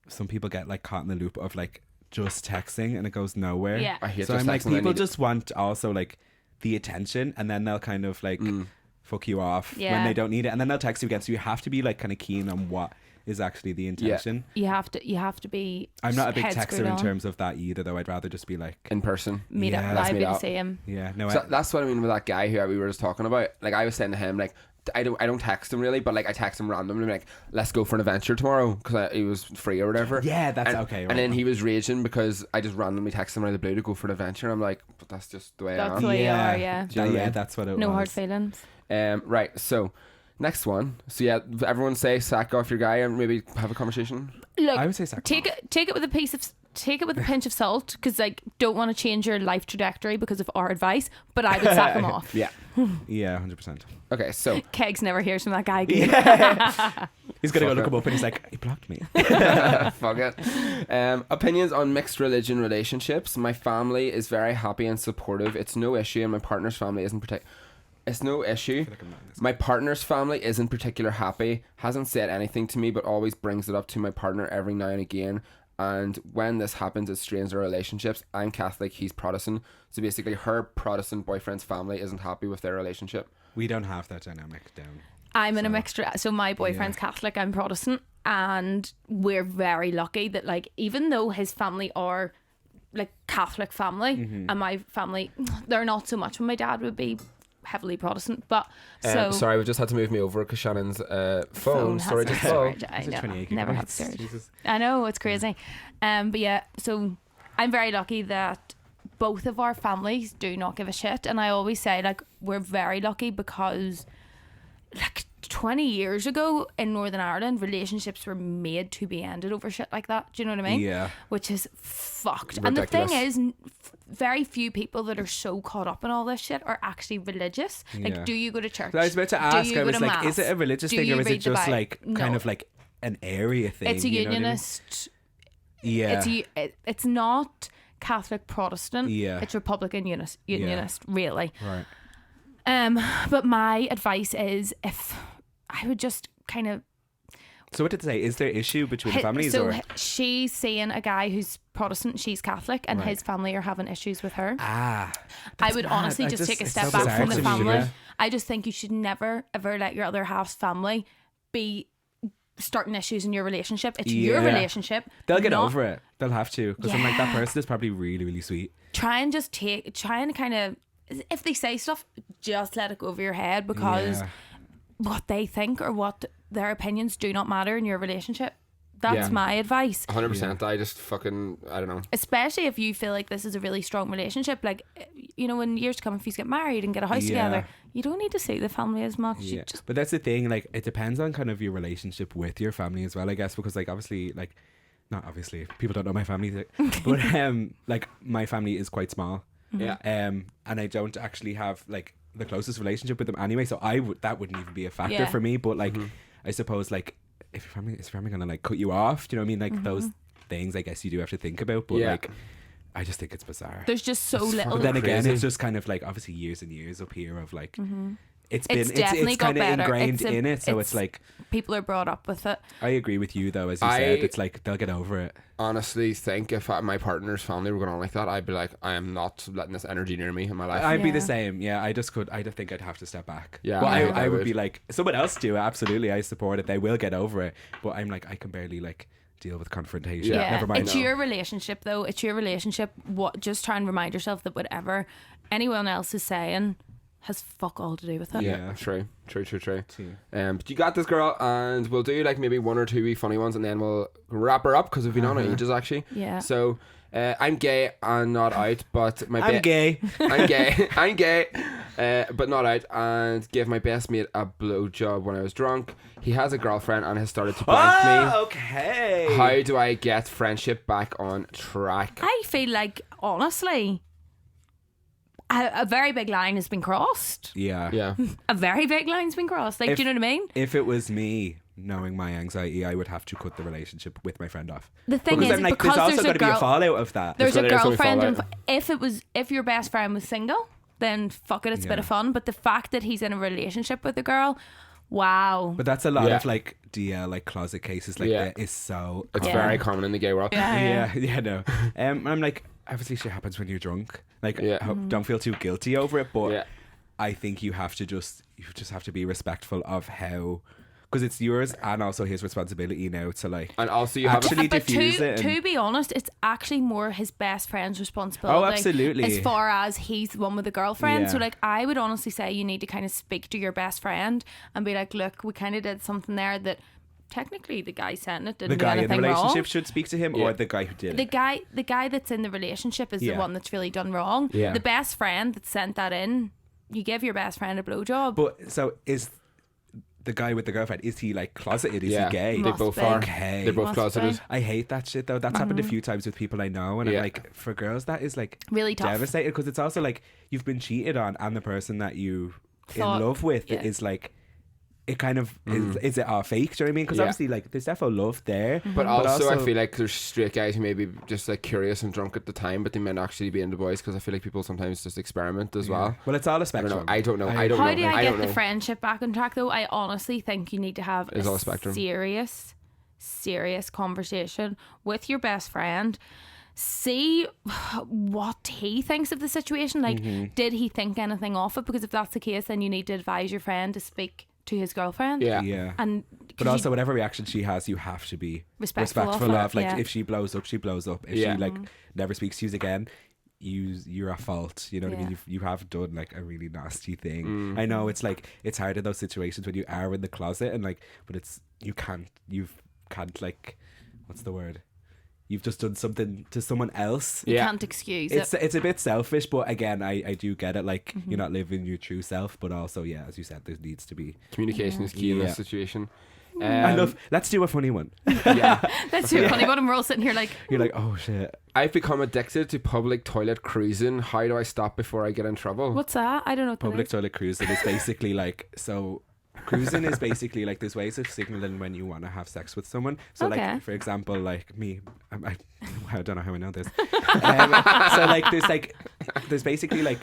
S3: some people get like caught in the loop of like just texting and it goes nowhere.
S2: Yeah.
S1: I hate
S3: So
S1: just
S3: I'm like,
S1: texting. I
S3: people
S1: need-
S3: just want also like the attention, and then they'll kind of like fuck you off when
S2: Yeah.
S3: they don't need it, and then they'll text you again. So you have to be like kind of keen on what is actually the intention.
S2: You have to be.
S3: I'm not a big
S2: head
S3: texter
S2: screwed
S3: in
S2: on.
S3: terms of that either, though. I'd rather just be like,
S1: in person.
S2: Meet
S3: Yeah,
S2: up.
S3: let's
S2: I'd
S1: meet
S2: be the
S1: up.
S2: same.
S3: yeah, no,
S1: So that's what I mean with that guy who we were just talking about. Like, I was saying to him, like, I don't text him really, but like I text him randomly, like, let's go for an adventure tomorrow, because he was free or whatever.
S3: yeah, that's
S1: and,
S3: okay.
S1: And then he was raging because I just randomly texted him out of the blue to go for an adventure. And I'm like, but that's just the way I
S2: That's
S1: am.
S2: the way you are, yeah.
S1: Do you know what I mean?
S3: that's what it
S2: No
S3: was.
S2: hard feelings.
S1: Right. So next one. So yeah, everyone say sack off your guy and maybe have a conversation.
S2: Look,
S3: I would say sack
S2: take
S3: off.
S2: it with a pinch of salt, because like don't want to change your life trajectory because of our advice, but I would sack him off.
S1: Yeah.
S3: Yeah, 100%.
S1: Okay. So
S2: Kegs never hears from that guy again.
S3: He's gonna go
S1: Fuck
S3: look
S1: it.
S3: him up and he's like, he blocked me.
S1: fuck it. Opinions on mixed religion relationships. My family is very happy and supportive. It's no issue, and my partner's family isn't It's no issue. My partner's family isn't particular happy, hasn't said anything to me, but always brings it up to my partner every now and again. And when this happens, it strains our relationships. I'm Catholic, he's Protestant. So basically, her Protestant boyfriend's family isn't happy with their relationship.
S3: We don't have that dynamic down.
S2: I'm in a mixture. So my boyfriend's Catholic, I'm Protestant, and we're very lucky that like even though his family are like Catholic family and my family, they're not so much. When my dad would be heavily Protestant, but so
S1: Sorry, we've just had to move me over because Shannon's phone
S2: has
S1: storage
S2: a
S1: is full.
S2: storage. I
S3: Is it
S2: know,
S3: 28
S2: never
S3: gigabytes?
S2: have storage.
S3: Jesus.
S2: I know, it's crazy. But yeah, so I'm very lucky that both of our families do not give a shit, and I always say like we're very lucky because like 20 years ago in Northern Ireland, relationships were made to be ended over shit like that. Do you know what I mean?
S3: Yeah.
S2: Which is fucked.
S1: Ridiculous.
S2: And the thing is, very few people that are so caught up in all this shit are actually religious. Like,
S3: Yeah.
S2: do you go to church?
S3: So I was about to ask, I was like, is it a religious
S2: Do
S3: thing, or
S2: you
S3: is it
S2: read the
S3: just
S2: Bible?
S3: like kind
S2: No.
S3: of like an area thing?
S2: It's a
S3: you know what I mean?
S2: unionist.
S3: Yeah.
S2: It's not Catholic Protestant.
S3: Yeah.
S2: It's Republican unionist, really.
S3: Right.
S2: But my advice is if I would just kind of.
S3: So what did it say? Is there issue between the families?
S2: So
S3: or?
S2: she's seeing a guy who's Protestant, she's Catholic, and
S3: Right.
S2: his family are having issues with her.
S3: I
S2: would honestly just take a step
S3: so
S2: back
S3: bizarre
S2: from the
S3: to me,
S2: family.
S3: yeah.
S2: I just think you should never ever let your other half's family be starting issues in your relationship. It's your
S3: Yeah.
S2: relationship.
S3: They'll get
S2: not-
S3: over it. They'll have to, because I'm like, that
S2: Yeah.
S3: person is probably really, really sweet.
S2: Try and kind of, if they say stuff, just let it go over your head, because
S3: Yeah.
S2: what they think or what their opinions do not matter in your relationship. That's
S1: Yeah.
S2: my advice.
S1: 100%. I just fucking, I don't know.
S2: Especially if you feel like this is a really strong relationship, like, you know, in years to come, if you get married and get a house
S3: Yeah.
S2: together, you don't need to see the family as much. You
S3: Yeah,
S2: just,
S3: but that's the thing. Like, it depends on kind of your relationship with your family as well, I guess, because like obviously, like, not obviously, people don't know my family, but like my family is quite small,
S1: Yeah.
S3: and I don't actually have like the closest relationship with them anyway, so that wouldn't even be a factor
S2: Yeah.
S3: for me. But like, I suppose like if your family gonna like cut you off, do you know what I mean? Like those things, I guess you do have to think about. But
S1: Yeah.
S3: like, I just think it's bizarre.
S2: there's just so
S1: It's
S2: little.
S3: But then again,
S1: Crazy.
S3: it's just kind of like obviously years and years up here of like it's
S2: definitely got
S3: kind of
S2: better.
S3: ingrained in it. So it's like,
S2: people are brought up with it.
S3: I agree with you though, as you said, it's like they'll get over it.
S1: Honestly think if my partner's family were going on like that, I'd be like, I am not letting this energy near me in my life.
S3: I'd be the
S2: Yeah.
S3: same. Yeah, I think I'd have to step back.
S1: Yeah,
S3: but
S1: I
S3: I would
S1: would.
S3: be like, someone else do it. Absolutely, I support it. They will get over it. But I'm like, I can barely like deal with confrontation.
S1: Yeah.
S3: Never mind.
S2: It's your relationship, though. It's your relationship. Just try and remind yourself that whatever anyone else is saying has fuck all to do with it.
S1: Yeah,
S3: Yeah.
S1: true.
S3: Yeah.
S1: But you got this, girl, and we'll do like maybe one or two wee funny ones, and then we'll wrap her up because we've been on it ages actually.
S2: Yeah.
S1: So I'm gay and not out, but
S3: I'm gay.
S1: I'm gay, but not out, and gave my best mate a blowjob when I was drunk. He has a girlfriend and has started to blank me.
S3: Okay.
S1: How do I get friendship back on track?
S2: I feel like, honestly, a very big line has been crossed.
S3: Yeah.
S1: Yeah.
S2: A very big line's been crossed. Like,
S3: If-
S2: do you know what I mean?
S3: If it was me, knowing my anxiety, I would have to cut the relationship with my friend off.
S2: The thing
S3: Because
S2: is,
S3: I'm like,
S2: because
S3: there's also
S2: there's
S3: got
S2: a
S3: to be a
S2: girl,
S3: fallout of that.
S2: there's a
S1: There's gonna be
S2: girlfriend.
S1: fallout.
S2: If your best friend was single, then fuck it, it's a bit
S3: Yeah.
S2: of fun. But the fact that he's in a relationship with a girl, wow.
S3: But that's a lot
S1: Yeah.
S3: of like DL, like closet cases like
S1: Yeah.
S3: that is so
S1: It's
S2: Yeah.
S1: very common in the gay world.
S3: yeah, no. I'm like, obviously shit happens when you're drunk. Like,
S1: Yeah.
S3: don't feel too guilty over it, but
S1: Yeah.
S3: I think you just have to be respectful of how, because it's yours and also his responsibility now to like
S1: And also you have
S3: Actually,
S2: But
S3: diffuse it and-
S2: to be honest, it's actually more his best friend's responsibility.
S3: Oh, absolutely.
S2: As far as he's the one with the girlfriend. So,
S3: Yeah.
S2: like, I would honestly say you need to kind of speak to your best friend and be like, look, we kind of did something there that technically the guy sent it
S3: the
S2: didn't do
S3: guy in the
S2: anything
S3: relationship
S2: wrong.
S3: should speak to him,
S1: Yeah.
S3: or the guy who did
S2: The
S3: it.
S2: guy that's in the relationship is
S3: Yeah.
S2: the one that's really done wrong.
S1: Yeah.
S2: The best friend that sent that in, you give your best friend a blowjob.
S3: But so is the guy with the girlfriend? Is he like closeted? Is
S1: Yeah.
S3: he gay?
S1: They
S2: Must
S1: both
S2: be.
S1: are.
S3: Okay.
S1: They're both
S2: Must
S1: closeted.
S2: be.
S3: I hate that shit though. That's happened a few times with people I know, and
S1: Yeah.
S3: I'm like, for girls, that is like
S2: Really tough.
S3: devastating, because it's also like you've been cheated on, and the person that you
S2: Thought-
S3: in love with
S2: yeah.
S3: is like, it kind of is it all fake? Do you know what I mean? Because
S1: Yeah.
S3: obviously, like, there's definitely love there,
S1: But also, I feel like there's straight guys who may be just like curious and drunk at the time, but they might actually be into boys, because I feel like people sometimes just experiment as well.
S3: Well, it's all a
S1: I don't
S3: spectrum.
S1: know. I don't know.
S3: I don't
S2: How
S3: know.
S2: do I
S1: I
S2: get
S1: don't
S2: the
S1: know.
S2: friendship back on track, though? I honestly think you need to have
S1: It's all a spectrum.
S2: serious conversation with your best friend. See what he thinks of the situation. Like,
S1: Mm-hmm.
S2: did he think anything of it? Because if that's the case, then you need to advise your friend to speak to his girlfriend.
S1: Yeah.
S3: Yeah.
S2: And
S3: But also, whatever reaction she has, you have to be
S2: Respectful of
S3: respectful
S2: it,
S3: of. Like,
S2: yeah.
S3: if she blows up, she blows up. If
S1: Yeah.
S3: she like never speaks to you again, you're at fault. You know what I mean?
S2: Yeah.
S3: You have done like a really nasty thing.
S1: Mm.
S3: I know it's like it's hard in those situations when you are in the closet and like, but you can't like, what's the word? you've just done something to someone else.
S2: You
S1: Yeah.
S2: can't excuse
S3: It's
S2: it.
S3: it's a bit selfish, but again, I do get it. Like you're not living your true self, but also, yeah, as you said, there needs to be.
S1: Communication is key in
S3: Yeah.
S1: this situation.
S3: I love. Let's do a funny one.
S1: Yeah.
S2: That's too funny. But we're all sitting here like,
S3: You're like, oh shit.
S1: I've become addicted to public toilet cruising. How do I stop before I get in trouble?
S2: what's that? I don't know what
S3: Public
S2: that is.
S3: toilet cruising is basically like so. Cruising is basically like there's ways of signaling when you want to have sex with someone. So
S2: Okay.
S3: like for example, like me, I don't know how I know this. So like there's basically like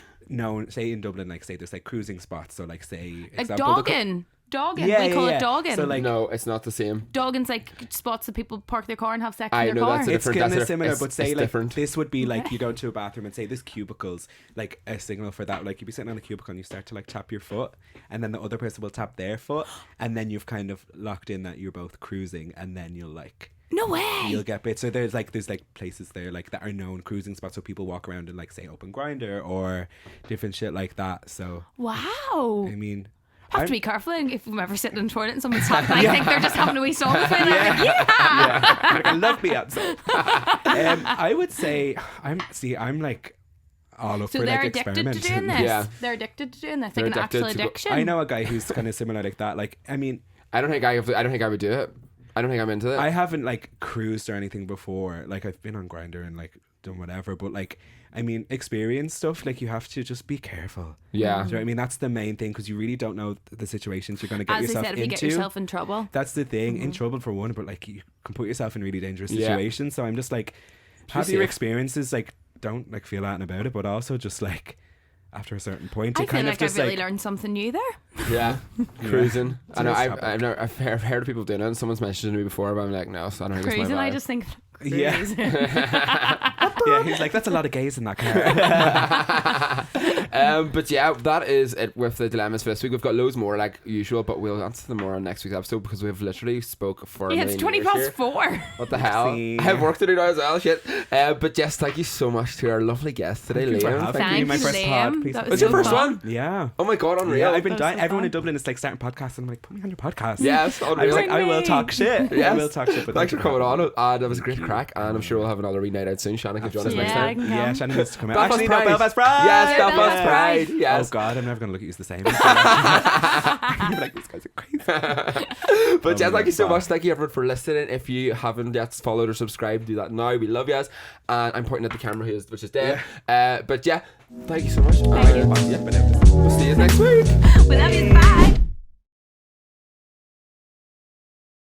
S3: say in Dublin, like say there's like cruising spots. So like say
S2: Like
S3: example, the
S2: dogging. Dogging.
S3: Yeah,
S2: we
S3: yeah,
S2: call
S3: yeah.
S2: it dogging.
S3: So, like-
S1: No, it's not the same.
S2: Dogging's like spots that people park their car and have sex
S1: I
S2: in their
S1: know,
S2: car.
S1: that's
S3: it's
S1: different-
S3: kind of
S1: a-
S3: similar,
S1: it's-
S3: but say
S1: it's
S3: like
S1: different.
S3: this would be like you go into a bathroom and say this cubicle's like a signal for that. Like you'd be sitting on a cubicle and you start to like tap your foot, and then the other person will tap their foot, and then you've kind of locked in that you're both cruising, and then you'll like
S2: No way.
S3: you'll get bit. So there's like places there like that are known cruising spots, so people walk around and like say open grinder or different shit like that. So
S2: Wow.
S3: I mean.
S2: Have
S3: I'm-
S2: to be careful if I'm ever sitting in the toilet and someone's talking. I think they're just having a wee song with me. And I'm like, yeah.
S3: Like, I love Beyonce. I would say I'm like all up
S2: So
S3: for
S2: they're
S3: like
S2: addicted to
S3: experimenting.
S2: doing this.
S1: Yeah.
S2: They're addicted to doing this.
S1: They're
S2: Like an
S1: addicted
S2: actual
S1: to go-
S2: addiction.
S3: I know a guy who's kind of similar like that. Like I mean,
S1: I don't think I would do it. I don't think I'm into it.
S3: I haven't like cruised or anything before. Like I've been on Grindr and like done whatever, but like I mean, experience stuff. Like you have to just be careful.
S1: Yeah.
S3: Do you know what I mean? That's the main thing because you really don't know the situations you're going to get
S2: As I
S3: yourself
S2: said, if
S3: into.
S2: you get yourself in trouble.
S3: That's the thing, in trouble for one, but like you can put yourself in really dangerous
S1: Yeah.
S3: situations. So I'm just like, have
S1: Be
S3: your
S1: safe.
S3: experiences. Like, don't like feel out and about it, but also just like after a certain point,
S2: I
S3: you
S2: feel
S3: kind
S2: like
S3: of just
S2: I've really
S3: like
S2: learned something new there.
S1: Yeah, cruising.
S3: It's
S1: I
S3: a
S1: know.
S3: nice
S1: I've heard of people doing it. And someone's mentioned it to me before, but I'm like, no. So I don't think
S2: Cruising,
S1: it's my
S2: I
S1: vibe.
S2: just think.
S3: Yeah.
S2: Cruising.
S3: yeah. He's like, that's a lot of gays in that car.
S1: But yeah, that is it with the dilemmas for this week. We've got loads more like usual, but we'll answer them more on next week's episode because we've literally spoke for.
S2: Yeah, it's 20 past 4.
S1: What the hell?
S3: Oopsie.
S1: I have work to do now as well. Shit. But Jess, thank you so much to our lovely guest today,
S3: Thank you for
S1: Liam.
S3: having
S2: Thank
S3: me. My
S2: you,
S3: first
S2: Liam.
S3: pod. Please.
S2: That
S1: Was
S2: was
S1: your
S2: so
S1: first
S2: fun.
S1: one?
S3: Yeah.
S1: Oh my god, unreal.
S3: Yeah, I've been
S2: That was
S3: dying.
S2: so
S3: Everyone in
S2: fun.
S3: Dublin is like starting podcasts, and I'm like, put me on your podcast.
S1: Yes,
S3: I
S1: unreal.
S3: was like, I will
S2: me.
S3: talk shit.
S1: Yes.
S3: I will talk shit. But
S1: Thanks for
S3: thank
S1: coming
S3: having
S1: on.
S3: me.
S1: That was a great crack, and I'm sure we'll have another wee night out soon. Shannon can join us next
S2: Yeah, I
S1: time.
S2: can
S3: Yeah,
S2: come.
S3: Shannon needs to come out.
S1: Belfast
S3: Actually, no,
S1: Pride.
S3: Belfast Pride.
S1: Yes,
S2: Yeah,
S1: Belfast
S2: Belfast
S1: Pride.
S2: Pride.
S1: Yes.
S3: Oh God, I'm never gonna look at you the same. I'm like, these guys are crazy.
S1: But Jess,
S3: my
S1: thank you so
S3: God.
S1: much. Thank you everyone for listening. If you haven't yet followed or subscribed, do that now. We love you guys. And I'm pointing at the camera here, which is dead. But yeah, thank you so much.
S2: Thank you.
S1: Yeah, we'll see you next week.
S2: We love you. Bye.